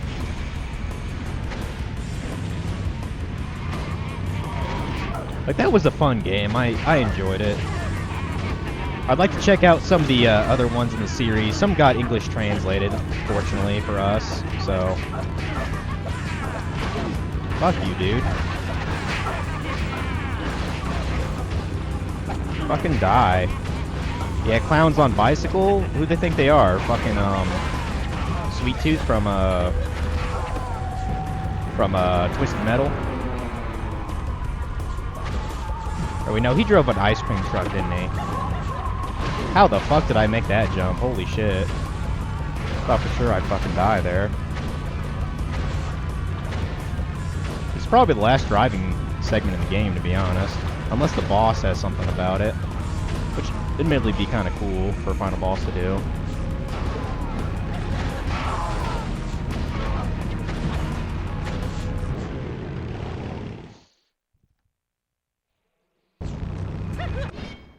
Like, that was a fun game. I enjoyed it. I'd like to check out some of the other ones in the series. Some got English translated, fortunately for us, so... Fuck you, dude. Fucking die. Yeah, Clowns on Bicycle? Who do they think they are? Fucking, Sweet Tooth from Twisted Metal? Or we know he drove an ice cream truck, didn't he? How the fuck did I make that jump? Holy shit. Thought for sure I'd fucking die there. It's probably the last driving segment in the game, to be honest. Unless the boss has something about it. Which, admittedly, be kind of cool for a final boss to do.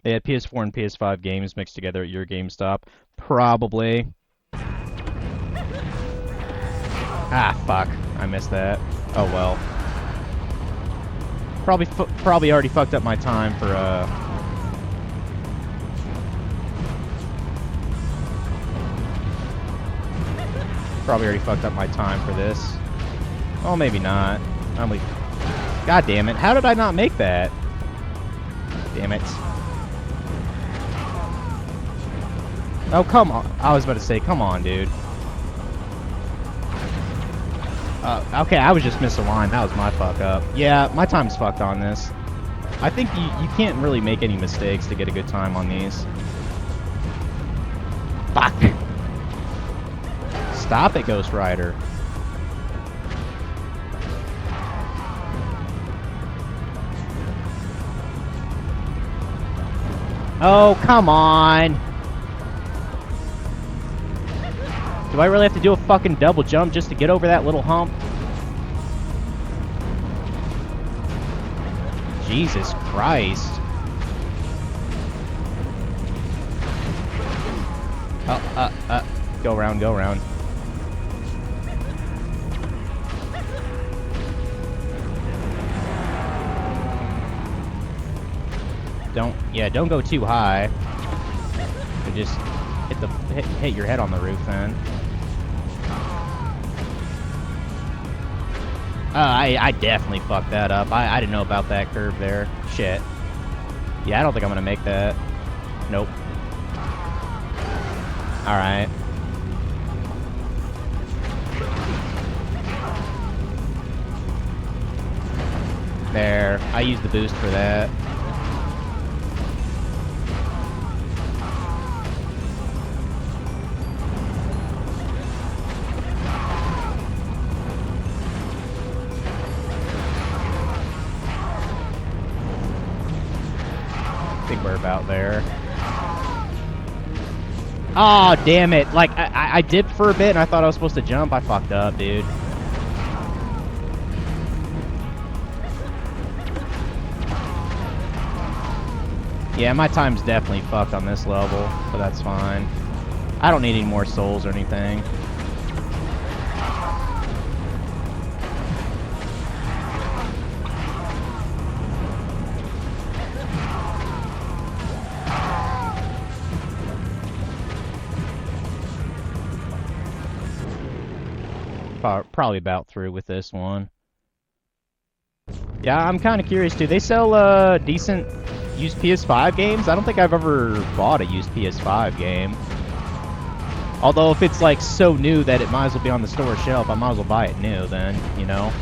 They had PS4 and PS5 games mixed together at your GameStop. Probably. Ah, fuck. I missed that. Oh well. Probably already fucked up my time for, Probably already fucked up my time for this. Oh, maybe not. God damn it. How did I not make that? Damn it. Oh, come on. I was about to say, come on, dude. Okay, I was just misaligned. That was my fuck up. Yeah, my time's fucked on this. I think you can't really make any mistakes to get a good time on these. Fuck! Stop it, Ghost Rider. Oh, come on! Do I really have to do a fucking double jump just to get over that little hump? Jesus Christ. Go around, go around. Don't go too high. You just hit your head on the roof then. I definitely fucked that up. I didn't know about that curve there. Shit. Yeah, I don't think I'm gonna make that. Nope. Alright. There. I used the boost for that. I think we're about there. Oh, damn it. Like, I dipped for a bit and I thought I was supposed to jump. I fucked up, dude. Yeah, my time's definitely fucked on this level, but that's fine. I don't need any more souls or anything. Probably about through with this one. Yeah, I'm kind of curious too. They sell decent used PS5 games. I don't think I've ever bought a used PS5 game. Although if it's like so new that it might as well be on the store shelf, I might as well buy it new then, you know?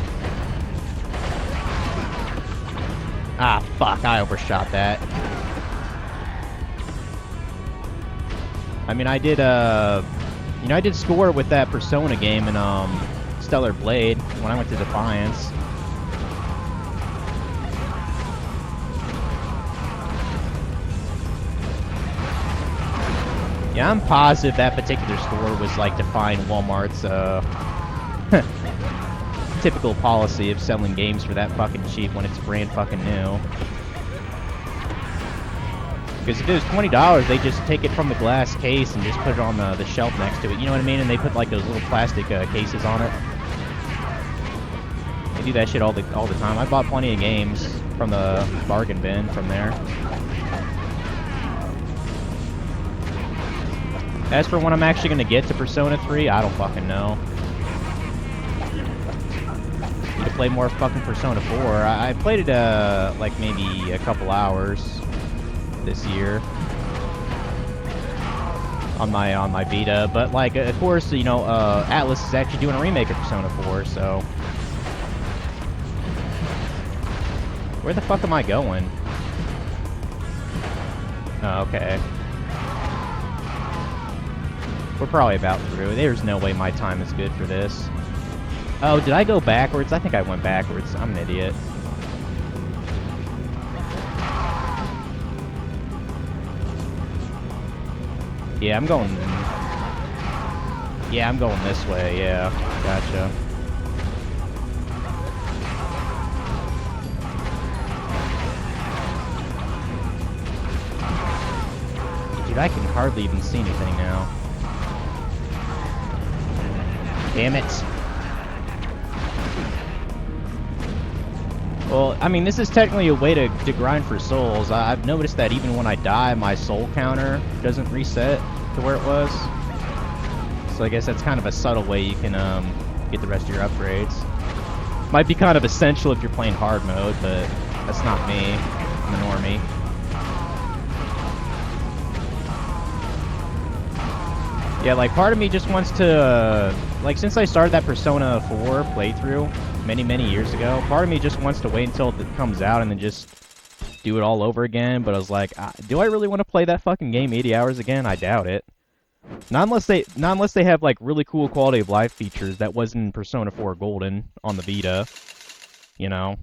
Ah, fuck, I overshot that. I mean, I did, you know, I did score with that Persona game in, Stellar Blade when I went to Defiance. Yeah, I'm positive that particular store was, like, defying Walmart's, typical policy of selling games for that fucking cheap when it's brand fucking new. Because if it was $20, they just take it from the glass case and just put it on the shelf next to it. You know what I mean? And they put like those little plastic cases on it. They do that shit all the time. I bought plenty of games from the bargain bin from there. As for when I'm actually gonna get to Persona 3, I don't fucking know. Need to play more fucking Persona 4. I played it like maybe a couple hours this year on my Vita, but like of course, you know, Atlus is actually doing a remake of Persona 4, so where the fuck am I going? Oh, okay. We're probably about through. There's no way my time is good for this. Oh, did I go backwards? I think I went backwards. I'm an idiot. Yeah, I'm going this way, yeah. Gotcha. Dude, I can hardly even see anything now. Damn it. Well, I mean, this is technically a way to grind for souls. I've noticed that even when I die, my soul counter doesn't reset to where it was. So I guess that's kind of a subtle way you can get the rest of your upgrades. Might be kind of essential if you're playing hard mode, but that's not me. I'm a normie. Yeah, like, part of me just wants to, like, since I started that Persona 4 playthrough many years ago, part of me just wants to wait until it comes out and then just do it all over again, but I was like, do I really want to play that fucking game 80 hours again? I doubt it. Not unless they have, like, really cool quality of life features that wasn't in Persona 4 Golden on the Vita, you know?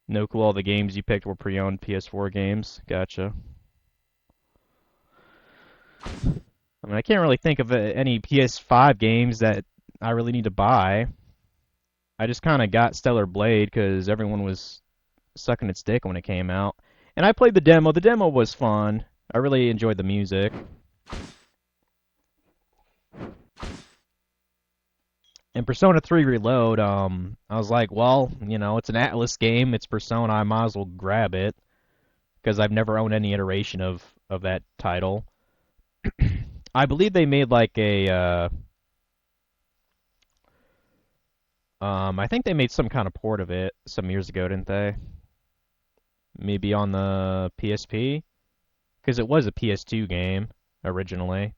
No clue all the games you picked were pre-owned PS4 games. Gotcha. I mean, I can't really think of any PS5 games that I really need to buy. I just kind of got Stellar Blade because everyone was sucking its dick when it came out. And I played the demo. The demo was fun. I really enjoyed the music. And Persona 3 Reload, I was like, well, you know, it's an Atlus game. It's Persona. I might as well grab it. Because I've never owned any iteration of that title. I believe they made like a I think they made some kind of port of it some years ago, didn't they? Maybe on the PSP? Because it was a PS2 game originally.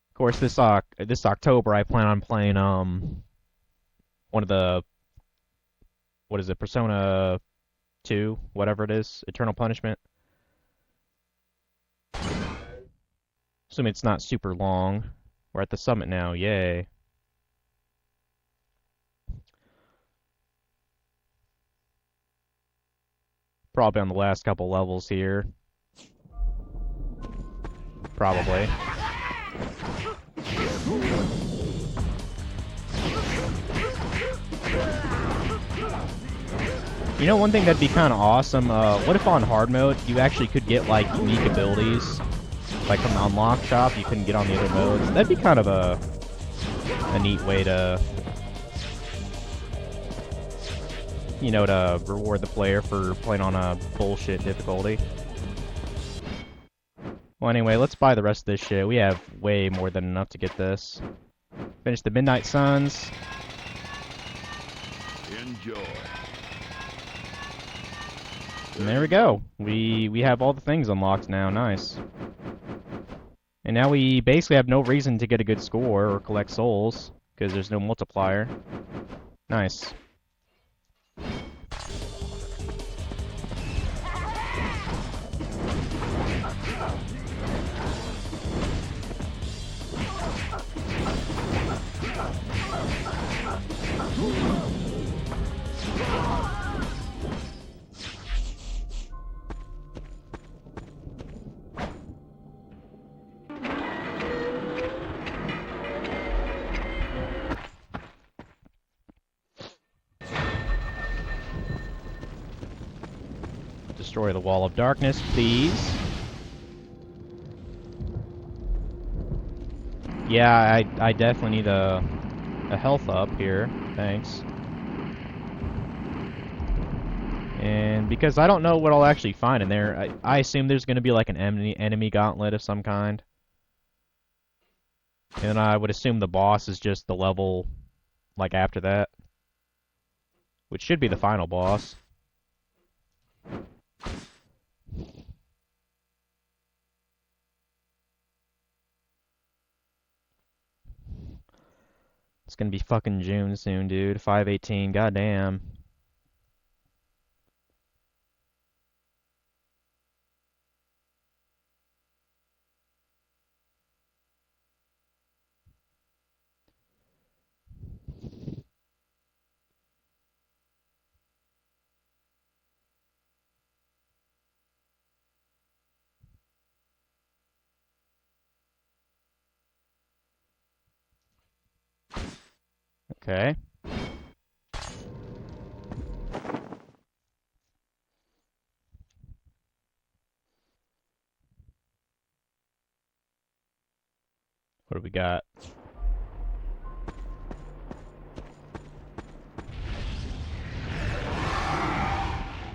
Of course, this October I plan on playing one of the, what is it, Persona 2, whatever it is, Eternal Punishment. Assuming it's not super long. We're at the summit now, yay. Probably on the last couple levels here. Probably. You know, one thing that'd be kind of awesome, what if on hard mode you actually could get, like, unique abilities? Like from the unlock shop, you couldn't get on the other modes. That'd be kind of a neat way to, you know, to reward the player for playing on a bullshit difficulty. Well, anyway, let's buy the rest of this shit. We have way more than enough to get this. Finish the Midnight Suns. Enjoy. And there we go. We have all the things unlocked now. Nice. And now we basically have no reason to get a good score or collect souls, because there's no multiplier. Nice. Destroy the Wall of Darkness, please. Yeah, I definitely need a health up here. Thanks. And because I don't know what I'll actually find in there, I assume there's going to be like an enemy gauntlet of some kind. And I would assume the boss is just the level like after that, which should be the final boss. It's gonna be fucking June soon, dude. 5/18, goddamn. Okay. What do we got?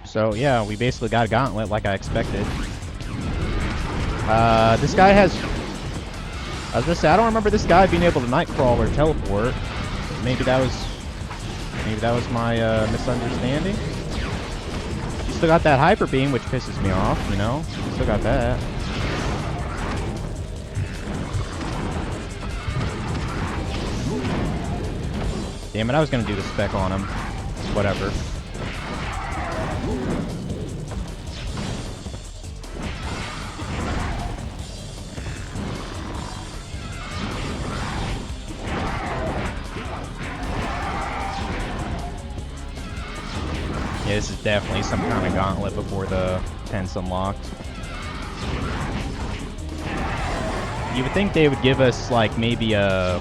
So, yeah, we basically got a gauntlet like I expected. This guy has... I was gonna say, I don't remember this guy being able to nightcrawl or teleport. Maybe that was my misunderstanding. You still got that hyper beam, which pisses me off, you know? Still got that. Damn it, I was gonna do the spec on him. Whatever. Yeah, this is definitely some kind of gauntlet before the tent's unlocked. You would think they would give us, like, maybe a...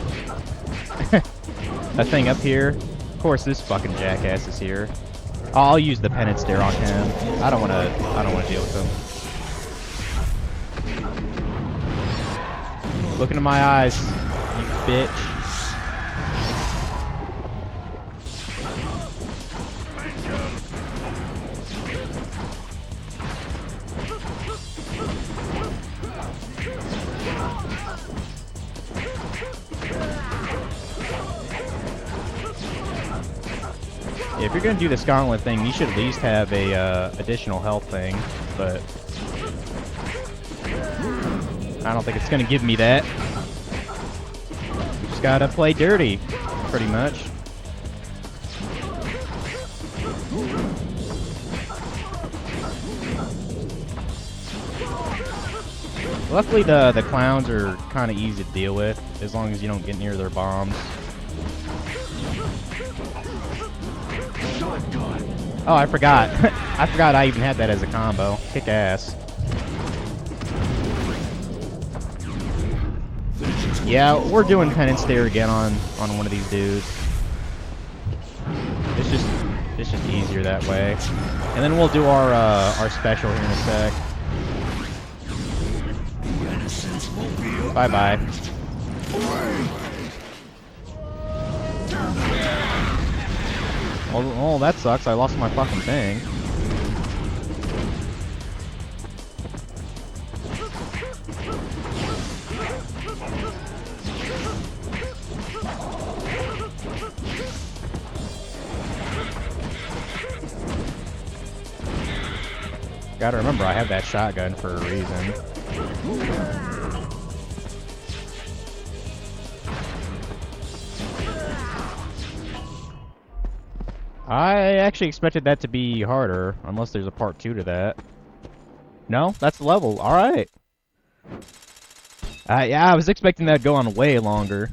a thing up here. Of course, this fucking jackass is here. I'll use the penance stare on him. I don't wanna deal with him. Look into my eyes, you bitch. If you're gonna do this gauntlet thing, you should at least have a additional health thing, but I don't think it's gonna give me that. Just gotta play dirty, pretty much. Luckily, the clowns are kind of easy to deal with, as long as you don't get near their bombs. Oh, I forgot. I forgot I even had that as a combo. Kick ass. Yeah, we're doing penance there again on one of these dudes. It's just easier that way. And then we'll do our special here in a sec. Bye bye. Oh, that sucks. I lost my fucking thing. Gotta remember, I have that shotgun for a reason. I actually expected that to be harder, unless there's a part 2 to that. No? That's the level. Alright. Yeah, I was expecting that to go on way longer.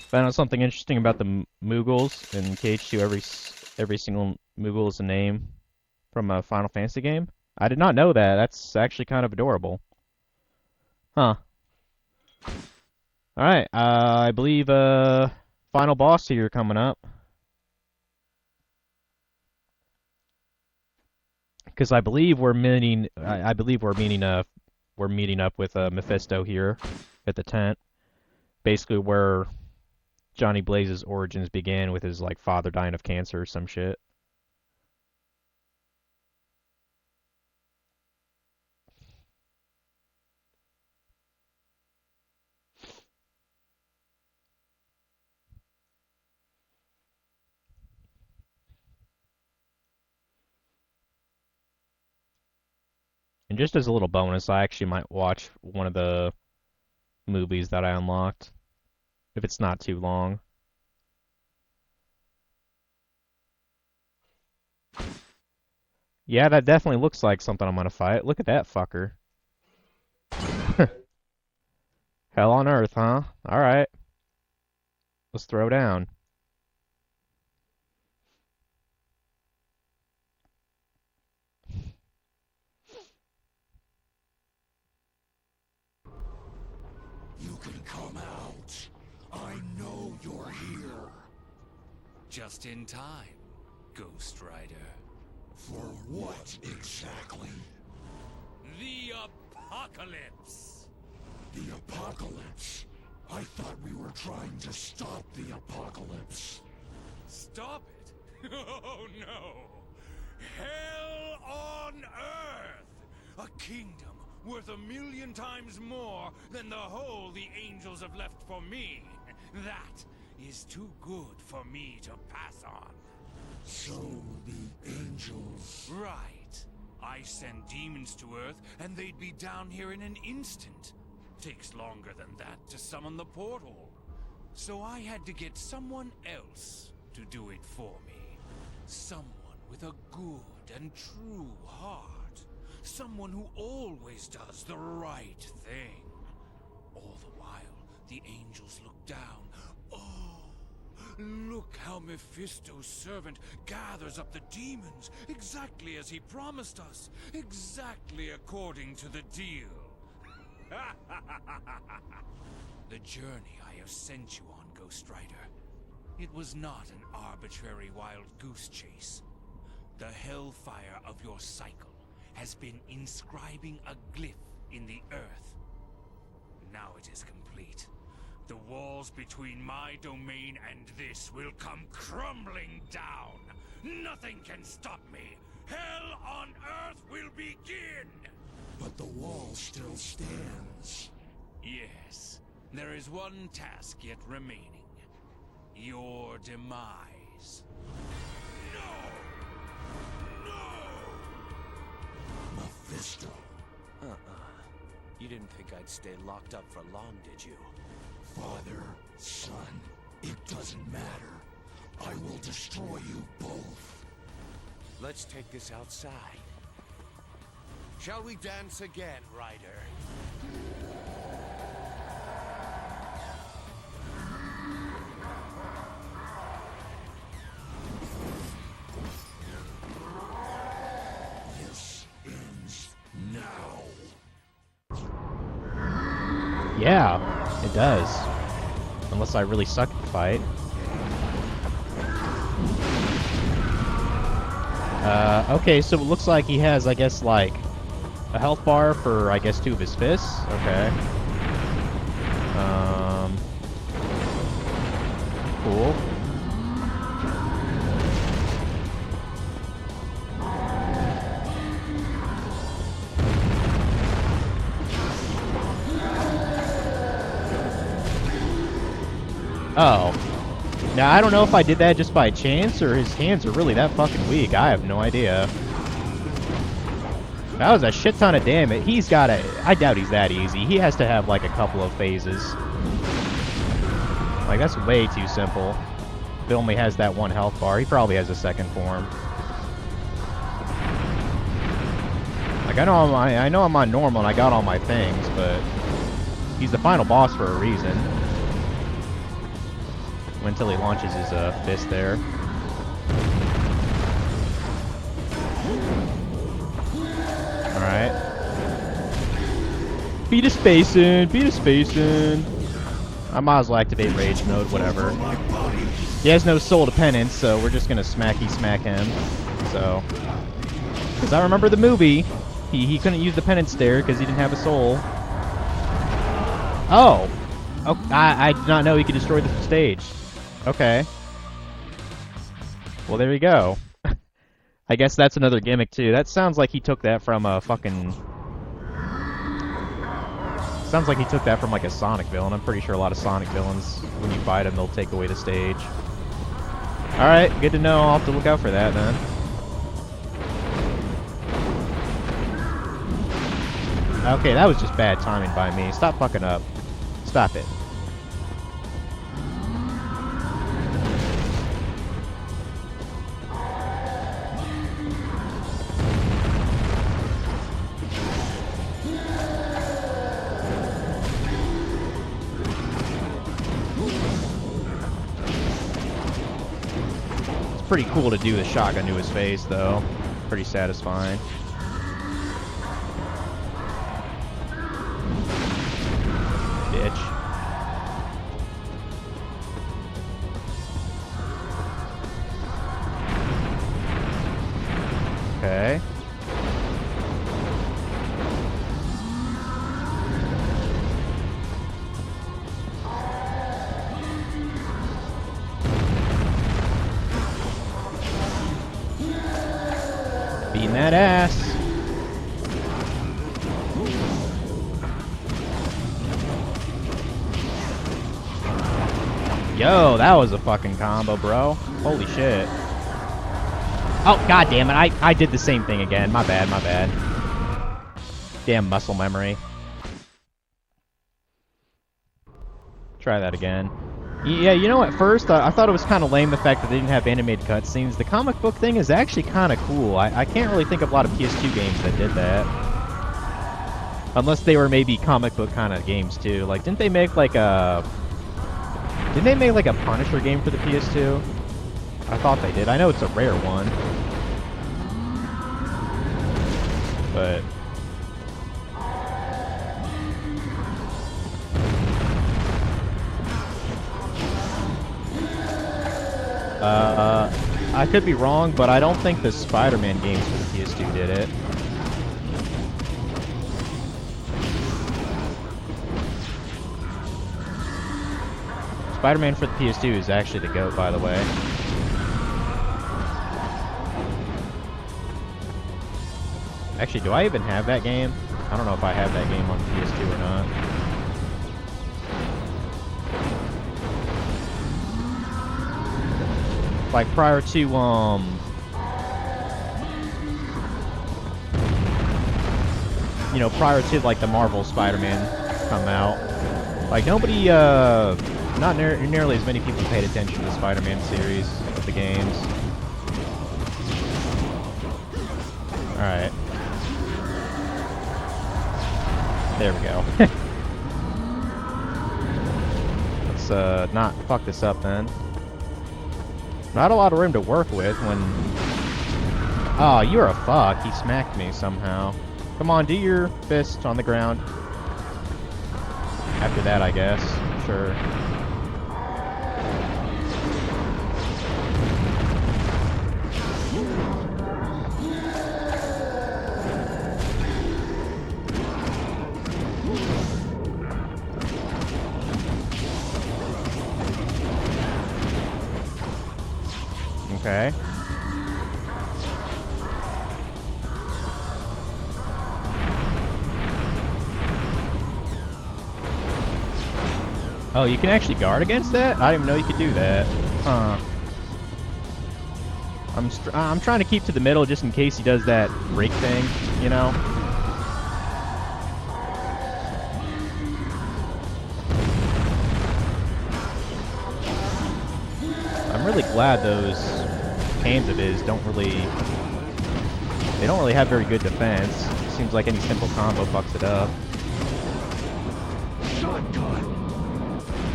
Found out something interesting about the Moogles in KH2. Every single Moogle is a name from a Final Fantasy game. I did not know that. That's actually kind of adorable. Huh. Alright, I believe, final boss here coming up. Because I believe we're meeting up with Mephisto here at the tent. Basically where Johnny Blaze's origins began, with his, like, father dying of cancer or some shit. And just as a little bonus, I actually might watch one of the movies that I unlocked, if it's not too long. Yeah, that definitely looks like something I'm gonna fight. Look at that fucker. Hell on Earth, huh? Alright. Let's throw down. You can come out. I know you're here. Just in time, Ghost Rider. For what exactly? The apocalypse! The apocalypse? I thought we were trying to stop the apocalypse. Stop it? Oh no! Hell on Earth! A kingdom worth 1,000,000 times more than the whole the angels have left for me. That is too good for me to pass on. So the angels... Right. I send demons to Earth, and they'd be down here in an instant. Takes longer than that to summon the portal. So I had to get someone else to do it for me. Someone with a good and true heart. Someone who always does the right thing. All the while, the angels look down. Oh, look how Mephisto's servant gathers up the demons, exactly as he promised us, exactly according to the deal. The journey I have sent you on, Ghost Rider, it was not an arbitrary wild goose chase. The hellfire of your cycle has been inscribing a glyph in the earth. Now it is complete. The walls between my domain and this will come crumbling down. Nothing can stop me. Hell on Earth will begin! But the wall still stands. Yes, there is one task yet remaining. your demise. Mephisto. You didn't think I'd stay locked up for long, did you? Father, son, it doesn't matter. I will destroy you both. Let's take this outside. Shall we dance again, Ryder? This ends now. Yeah, it does. Unless I really suck at the fight. Okay, so it looks like he has, I guess, like, a health bar for, I guess, 2 of his fists. Okay. Cool. Oh. Now, I don't know if I did that just by chance, or his hands are really that fucking weak. I have no idea. That was a shit ton of damage. He's got a... I doubt he's that easy. He has to have, like, a couple of phases. Like, that's way too simple. If he only has that 1 health bar, he probably has a second form. Like, I know I'm on normal and I got all my things, but... he's the final boss for a reason. Until he launches his fist there. Alright. Beat a spacin', beat a spacin'. I might as well activate rage mode, whatever. He has no soul dependence, so we're just gonna smacky smack him. So. Because I remember the movie. He couldn't use the penance stare because he didn't have a soul. Oh! I did not know he could destroy the stage. Okay. Well, there you go. I guess that's another gimmick, too. That sounds like he took that from a fucking... sounds like he took that from, like, a Sonic villain. I'm pretty sure a lot of Sonic villains, when you fight them, they'll take away the stage. Alright, good to know. I'll have to look out for that, then. Okay, that was just bad timing by me. Stop fucking up. Stop it. Pretty cool to do the shotgun to his face, though. Pretty satisfying. Bitch. Okay. Beating that ass. Yo, that was a fucking combo, bro. Holy shit. Oh, god damn it. I did the same thing again. My bad, my bad. Damn muscle memory. Try that again. Yeah, you know, at first, I thought it was kind of lame the fact that they didn't have animated cutscenes. The comic book thing is actually kind of cool. I can't really think of a lot of PS2 games that did that. Unless they were maybe comic book kind of games, too. Like, didn't they make, like, a... Didn't they make, like, a Punisher game for the PS2? I thought they did. I know it's a rare one. But... I could be wrong, but I don't think the Spider-Man games for the PS2 did it. Spider-Man for the PS2 is actually the GOAT, by the way. Actually, do I even have that game? I don't know if I have that game on the PS2 or not. Like prior to you know, prior to like the Marvel Spider-Man come out, like nobody, not nearly as many people paid attention to the Spider-Man series of the games. All right, there we go. Let's not fuck this up then. Not a lot of room to work with when. Oh, you're a fuck. He smacked me somehow. Come on, do your fist on the ground. After that, I guess. Sure. Okay. Oh, you can actually guard against that? I didn't even know you could do that. Huh. I'm trying to keep to the middle just in case he does that rake thing, you know? I'm really glad those canes of his don't really have very good defense. Seems like any simple combo fucks it up.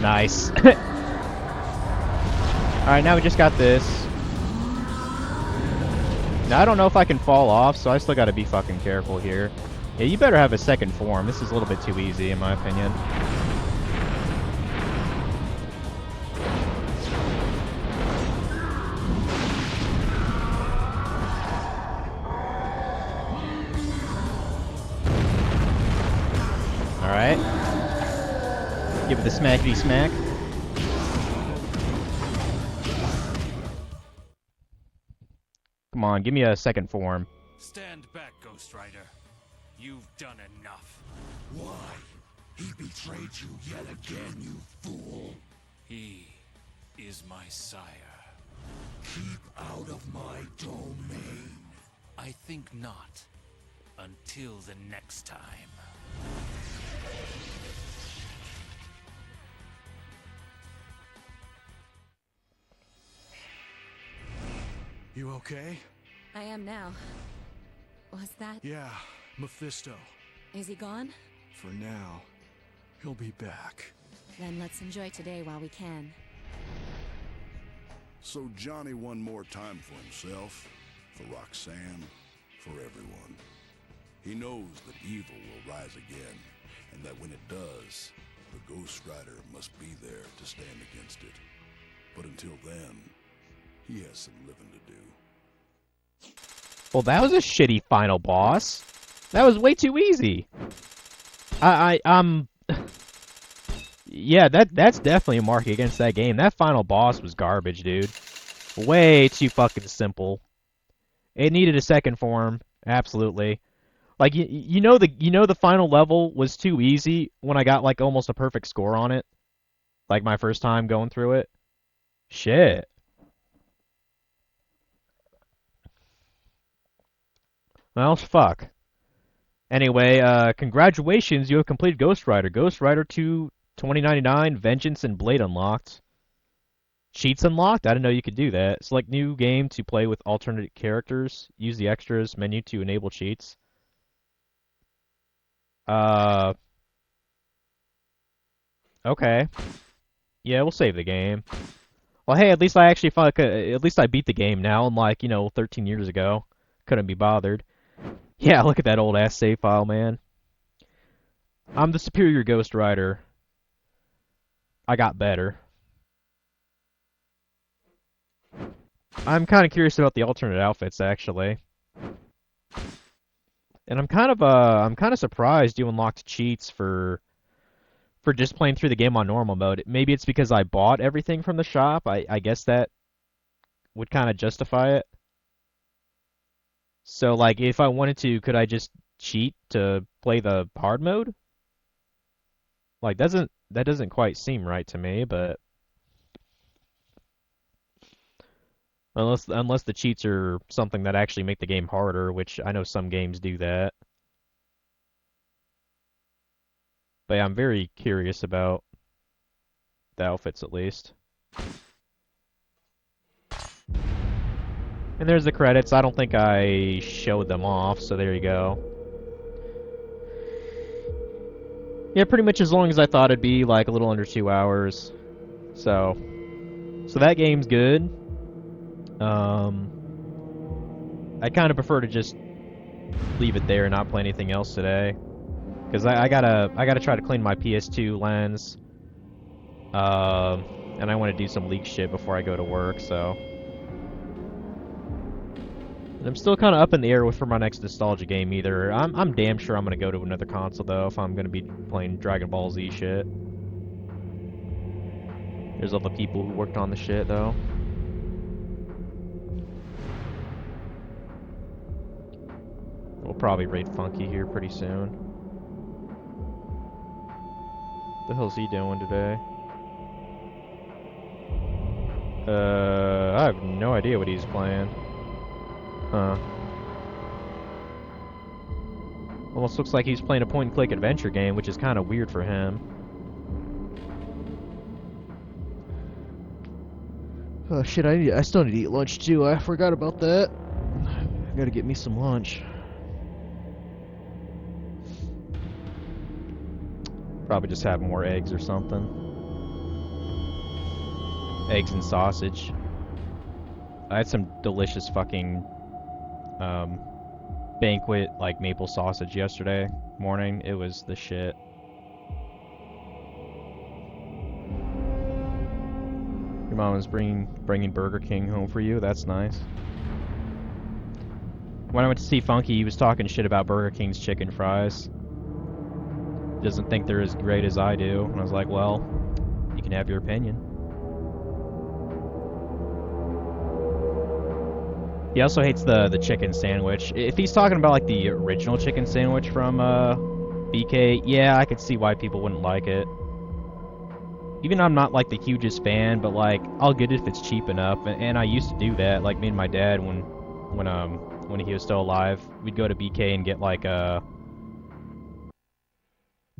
Nice. Alright, now we just got this. Now I don't know if I can fall off, so I still gotta be fucking careful here. Yeah, you better have a second form. This is a little bit too easy in my opinion. Alright. Give it the smackety smack. Come on, give me a second form. Stand back, Ghost Rider. You've done enough. Why? He betrayed you yet again, you fool. He is my sire. Keep out of my domain. I think not. Until the next time. You okay? I am now. Was that... Yeah, Mephisto. Is he gone? For now. He'll be back. Then let's enjoy today while we can. So Johnny one more time for himself, for Roxanne, for everyone. He knows that evil will rise again, and that when it does, the Ghost Rider must be there to stand against it. But until then, he has some living to do. Well, that was a shitty final boss. That was way too easy. Yeah, that's definitely a mark against that game. That final boss was garbage, dude. Way too fucking simple. It needed a second form, absolutely. Like you know the final level was too easy when I got like almost a perfect score on it. Like my first time going through it. Shit. Well, fuck. Anyway, congratulations, you have completed Ghost Rider. Ghost Rider 2 2099, Vengeance and Blade unlocked. Cheats unlocked? I didn't know you could do that. Select new game to play with alternate characters. Use the extras menu to enable cheats. Okay. Yeah, we'll save the game. Well, hey, at least I actually at least I beat the game now, unlike, 13 years ago. Couldn't be bothered. Yeah, look at that old ass save file, man. I'm the superior Ghost Rider. I got better. I'm kind of curious about the alternate outfits, actually. And I'm kind of surprised you unlocked cheats for just playing through the game on normal mode. Maybe it's because I bought everything from the shop. I guess that would kind of justify it. So, like, if I wanted to, could I just cheat to play the hard mode? Like, that doesn't quite seem right to me, but Unless the cheats are something that actually make the game harder, which I know some games do that. But yeah, I'm very curious about the outfits at least. And there's the credits. I don't think I showed them off, so there you go. Yeah, pretty much as long as I thought it'd be, like a little under 2 hours. So that game's good. I kind of prefer to just leave it there and not play anything else today, because I gotta try to clean my PS2 lens. And I want to do some leak shit before I go to work, so. And I'm still kind of up in the air for my next nostalgia game either. I'm damn sure I'm gonna go to another console though if I'm gonna be playing Dragon Ball Z shit. There's all the people who worked on the shit though. We'll probably raid Funky here pretty soon. What the hell's he doing today? I have no idea what he's playing. Huh. Almost looks like he's playing a point-and-click adventure game, which is kind of weird for him. Oh shit, I still need to eat lunch too. I forgot about that. I gotta get me some lunch. Probably just have more eggs or something. Eggs and sausage. I had some delicious fucking banquet like maple sausage yesterday morning. It was the shit. Your mom was bringing Burger King home for you. That's nice. When I went to see Funky, he was talking shit about Burger King's chicken fries. Doesn't think they're as great as I do. And I was like, well, you can have your opinion. He also hates the chicken sandwich. If he's talking about like the original chicken sandwich from BK, yeah, I could see why people wouldn't like it. Even though I'm not like the hugest fan, but like I'll get it if it's cheap enough. And I used to do that. Like me and my dad, when he was still alive, we'd go to BK and get like a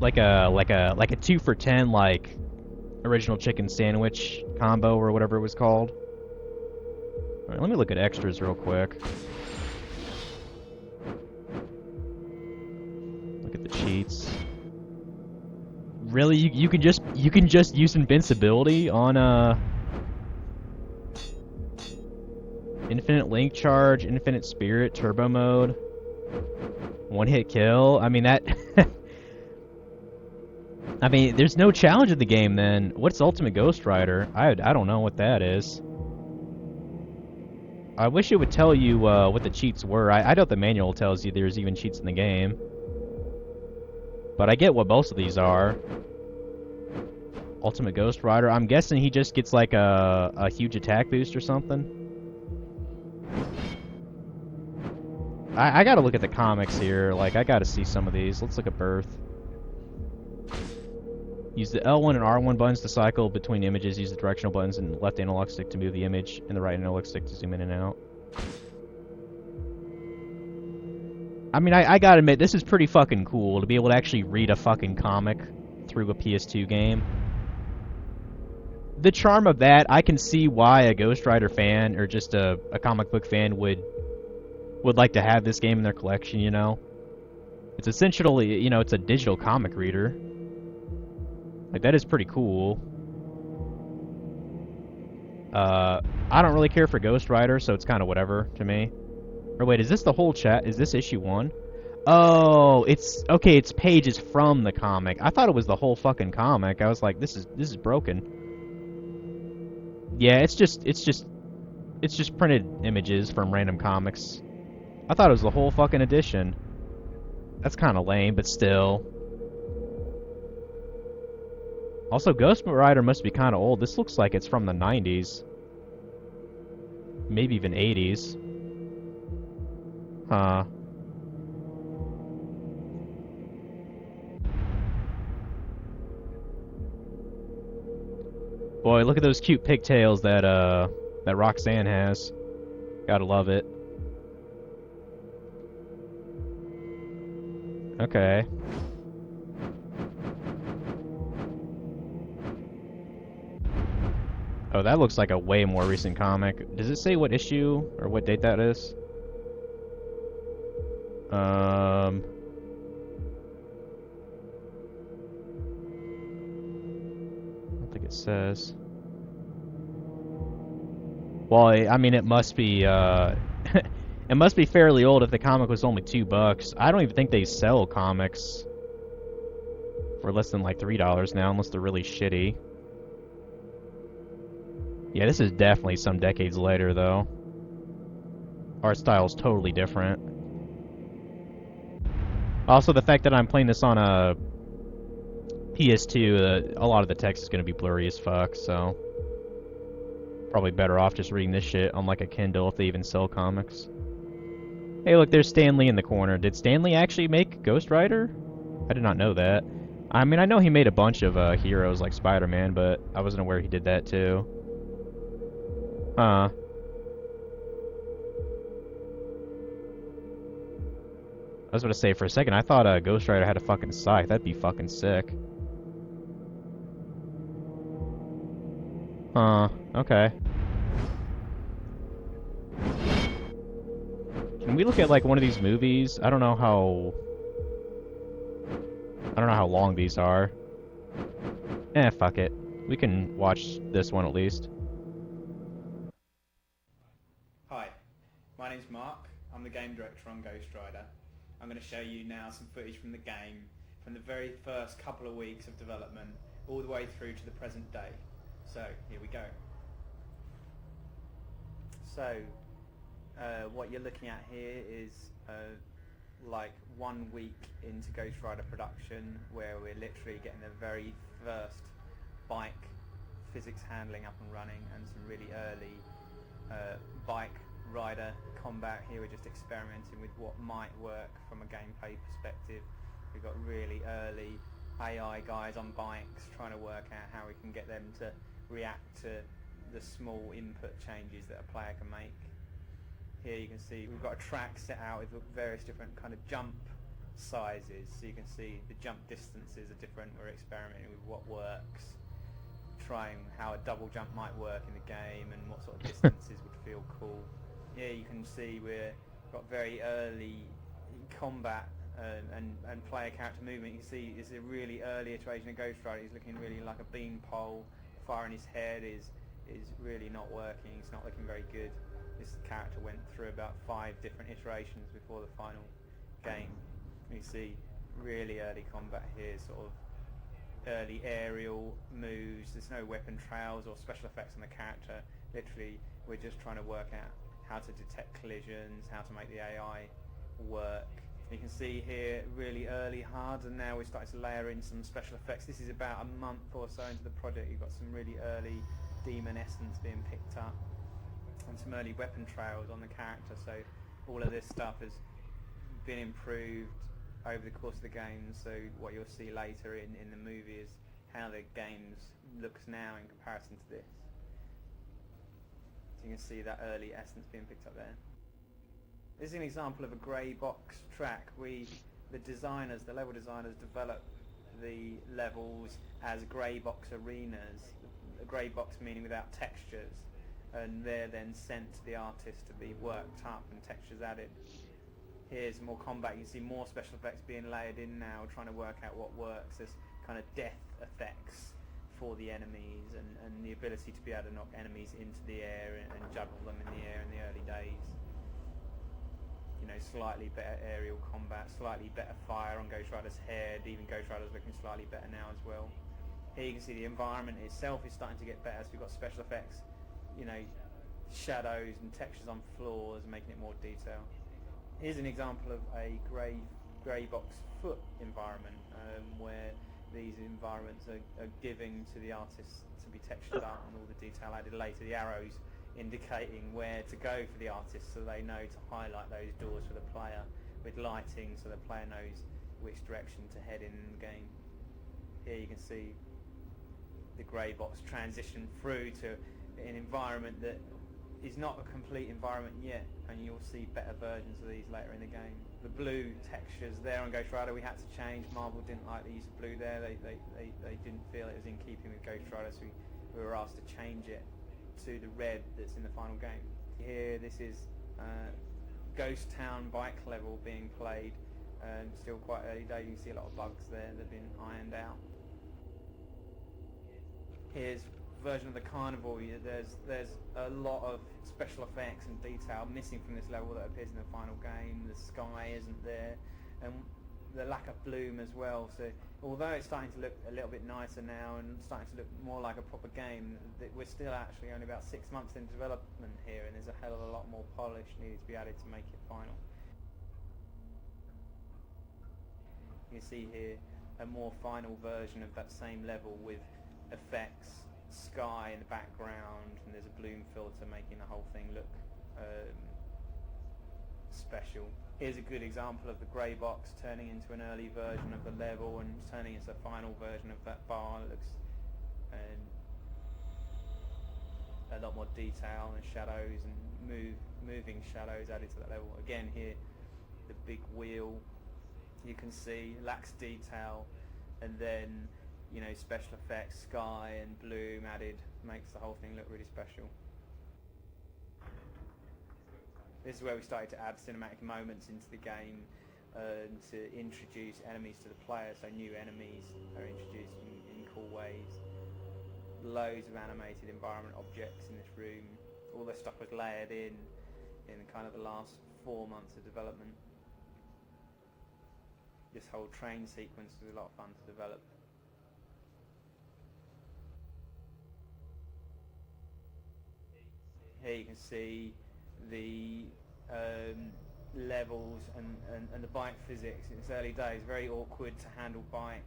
2 for $10 like original chicken sandwich combo or whatever it was called. Alright, let me look at extras real quick. Look at the cheats. Really, you can just use invincibility on infinite link charge, infinite spirit, turbo mode, one hit kill. I mean that. I mean, there's no challenge in the game then. What's Ultimate Ghost Rider? I don't know what that is. I wish it would tell you what the cheats were. I doubt the manual tells you there's even cheats in the game. But I get what most of these are. Ultimate Ghost Rider. I'm guessing he just gets like a huge attack boost or something. I gotta look at the comics here. Like, I gotta see some of these. Let's look at Birth. Use the L1 and R1 buttons to cycle between images. Use the directional buttons and left analog stick to move the image, and the right analog stick to zoom in and out. I mean, I gotta admit, this is pretty fucking cool to be able to actually read a fucking comic through a PS2 game. The charm of that, I can see why a Ghost Rider fan or just a comic book fan would like to have this game in their collection, you know? It's essentially, you know, it's a digital comic reader. Like, that is pretty cool. I don't really care for Ghost Rider, so it's kind of whatever to me. Or wait, is this the whole chat? Is this issue 1? Oh, it's... Okay, it's pages from the comic. I thought it was the whole fucking comic. I was like, this is broken. Yeah, it's just printed images from random comics. I thought it was the whole fucking edition. That's kind of lame, but still... Also, Ghost Rider must be kind of old. This looks like it's from the 90s. Maybe even 80s. Huh. Boy, look at those cute pigtails that Roxanne has. Gotta love it. Okay. Oh, that looks like a way more recent comic. Does it say what issue or what date that is? I don't think it says. Well, I mean, it must be, it must be fairly old if the comic was only $2. I don't even think they sell comics for less than like $3 now, unless they're really shitty. Yeah, this is definitely some decades later, though. Art style's totally different. Also, the fact that I'm playing this on a PS2, a lot of the text is going to be blurry as fuck, so... Probably better off just reading this shit on like a Kindle if they even sell comics. Hey, look, there's Stan Lee in the corner. Did Stan Lee actually make Ghost Rider? I did not know that. I mean, I know he made a bunch of heroes like Spider-Man, but I wasn't aware he did that too. Huh. I was about to say, for a second, I thought Ghost Rider had a fucking scythe. That'd be fucking sick. Huh. Okay. Can we look at like one of these movies? I don't know how long these are. Fuck it. We can watch this one at least. Hi, my name's Mark. I'm the game director on Ghost Rider. I'm going to show you now some footage from the game, from the very first couple of weeks of development, all the way through to the present day. So, here we go. So, what you're looking at here is like 1 week into Ghost Rider production, where we're literally getting the very first bike physics handling up and running, and some really early bike rider combat. Here we're just experimenting with what might work from a gameplay perspective. We've got really early AI guys on bikes trying to work out how we can get them to react to the small input changes that a player can make. Here you can see we've got a track set out with various different kind of jump sizes, so you can see the jump distances are different. We're experimenting with what works, trying how a double jump might work in the game and what sort of distances would feel cool. Here you can see we've got very early combat and player character movement. You can see it's a really early iteration of Ghost Rider. He's looking really like a beanpole. Fire in his head is really not working. It's not looking very good. This character went through about 5 different iterations before the final game. You see really early combat here, sort of early aerial moves. There's no weapon trails or special effects on the character. Literally, we're just trying to work out how to detect collisions, how to make the AI work. You can see here really early hard, and now we're starting to layer in some special effects. This is about a month or so into the project. You've got some really early demon essence being picked up and some early weapon trails on the character, so all of this stuff has been improved over the course of the game. So what you'll see later in the movie is how the game looks now in comparison to this. So you can see that early essence being picked up there. This is an example of a grey box track. The level designers developed the levels as grey box arenas, a grey box meaning without textures, and they're then sent to the artist to be worked up and textures added. Here's more combat. You can see more special effects being layered in now, trying to work out what works. There's kind of death effects for the enemies, and the ability to be able to knock enemies into the air and juggle them in the air in the early days. You know, slightly better aerial combat, slightly better fire on Ghost Rider's head. Even Ghost Rider's looking slightly better now as well. Here you can see the environment itself is starting to get better, so we've got special effects, you know, shadows and textures on floors, making it more detailed. Here's an example of a grey box foot environment, where these environments are giving to the artists to be textured up and all the detail added later. The arrows indicating where to go for the artist, so they know to highlight those doors for the player with lighting, so the player knows which direction to head in the game. Here you can see the grey box transition through to an environment that is not a complete environment yet, and you'll see better versions of these later in the game. The blue textures there on Ghost Rider we had to change. Marvel didn't like the use of blue there. They didn't feel it was in keeping with Ghost Rider, so we were asked to change it to the red that's in the final game. Here, this is Ghost Town bike level being played. Still quite early days. You can see a lot of bugs there that have been ironed out. Here's version of the carnival. There's a lot of special effects and detail missing from this level that appears in the final game. The sky isn't there, and the lack of bloom as well. So although it's starting to look a little bit nicer now and starting to look more like a proper game, we're still actually only about 6 months in development here, and there's a hell of a lot more polish needed to be added to make it final. You can see here a more final version of that same level with effects, sky in the background, and there's a bloom filter making the whole thing look special. Here's a good example of the grey box turning into an early version of the level and turning into a final version of that bar. It looks a lot more detail and shadows and moving shadows added to that level. Again here, the big wheel, you can see lacks detail, and then special effects, sky and bloom added makes the whole thing look really special. This is where we started to add cinematic moments into the game to introduce enemies to the player, so new enemies are introduced in cool ways. Loads of animated environment objects in this room. All this stuff was layered in kind of the last 4 months of development. This whole train sequence was a lot of fun to develop. Here you can see the levels and the bike physics. In its early days, very awkward to handle bike,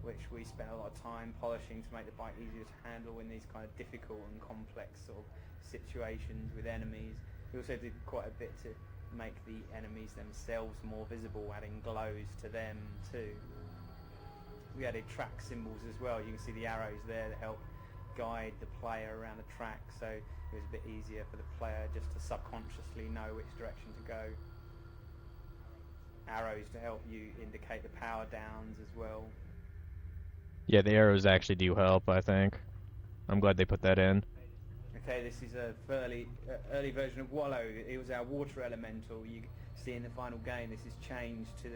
which we spent a lot of time polishing to make the bike easier to handle in these kind of difficult and complex sort of situations with enemies. We also did quite a bit to make the enemies themselves more visible, adding glows to them too. We added track symbols as well. You can see the arrows there that help guide the player around the track, so it was a bit easier for the player just to subconsciously know which direction to go. Arrows to help you indicate the power downs as well. Yeah, the arrows actually do help, I think. I'm glad they put that in. Okay, this is a fairly early version of Wallow. It was our water elemental. You see in the final game this is changed to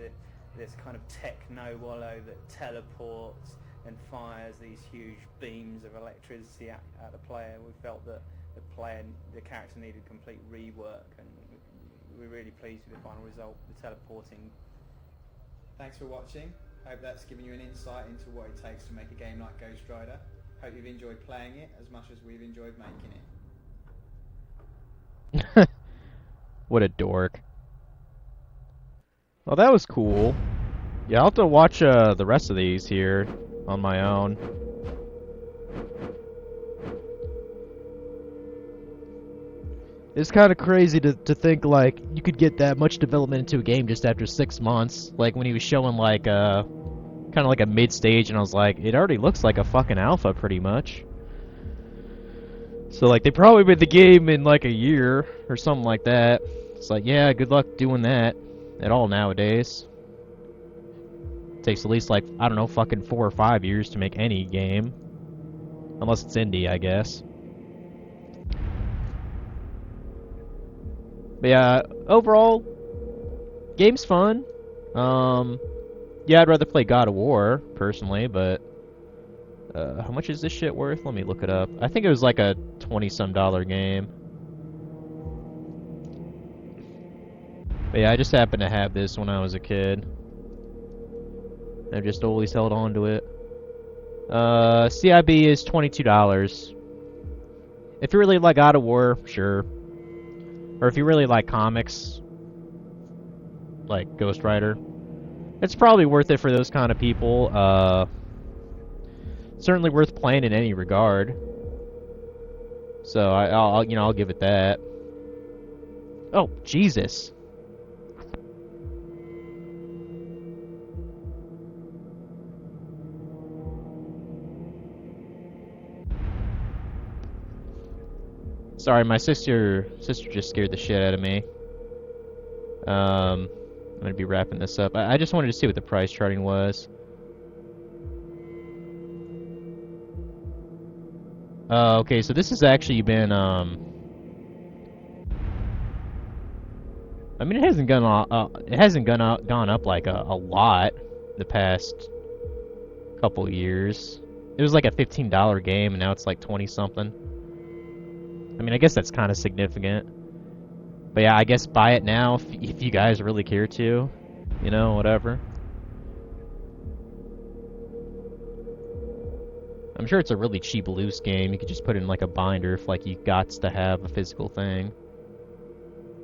this kind of techno Wallow that teleports and fires these huge beams of electricity at the player. We felt that the character needed complete rework, and we're really pleased with the final result, the teleporting. Thanks for watching. Hope that's given you an insight into what it takes to make a game like Ghost Rider. Hope you've enjoyed playing it as much as we've enjoyed making it. What a dork. Well, that was cool. Yeah, I'll have to watch the rest of these here on my own. It's kind of crazy to think, like, you could get that much development into a game just after 6 months. Like, when he was showing, like, kind of like a mid-stage, and I was like, it already looks like a fucking alpha, pretty much. So, like, they probably made the game in, like, a year, or something like that. It's like, yeah, good luck doing that at all nowadays. It takes at least, like, I don't know, fucking 4 or 5 years to make any game. Unless it's indie, I guess. But yeah, overall, game's fun. Yeah, I'd rather play God of War, personally, but how much is this shit worth? Let me look it up. I think it was like a $20-some game. But yeah, I just happened to have this when I was a kid. I've just always held on to it. CIB is $22. If you really like God of War, sure. Or if you really like comics, like Ghost Rider, it's probably worth it for those kind of people. Certainly worth playing in any regard. So I'll give it that. Oh, Jesus. Sorry, my sister just scared the shit out of me. I'm gonna be wrapping this up. I just wanted to see what the price charting was. Okay, so this has actually been, I mean, it hasn't gone up like a lot the past couple years. It was like a $15 game, and now it's like 20 something. I mean, I guess that's kind of significant. But yeah, I guess buy it now if you guys really care to. You know, whatever. I'm sure it's a really cheap loose game. You could just put it in like a binder if like you gots to have a physical thing.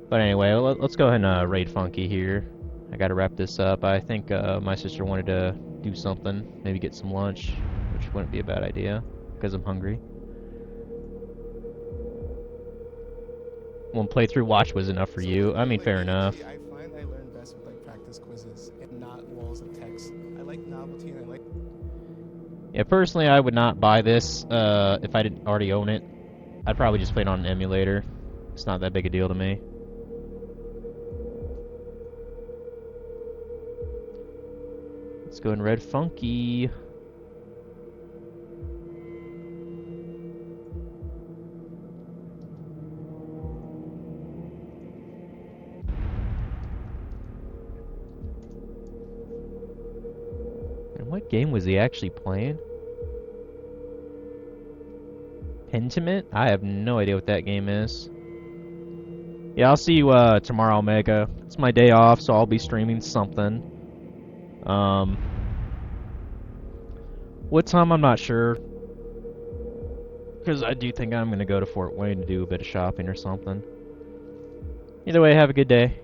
But anyway, let's go ahead and raid Funky here. I gotta wrap this up. I think my sister wanted to do something, maybe get some lunch, which wouldn't be a bad idea because I'm hungry. One playthrough watch was enough for you. I mean, fair enough. I find I learn best with like practice quizzes and not walls of text. I like novelty and I like. Yeah, personally, I would not buy this if I didn't already own it. I'd probably just play it on an emulator. It's not that big a deal to me. Let's go and Red Funky. And what game was he actually playing? Pentiment? I have no idea what that game is. Yeah, I'll see you tomorrow, Omega. It's my day off, so I'll be streaming something. What time, I'm not sure. Because I do think I'm going to go to Fort Wayne to do a bit of shopping or something. Either way, have a good day.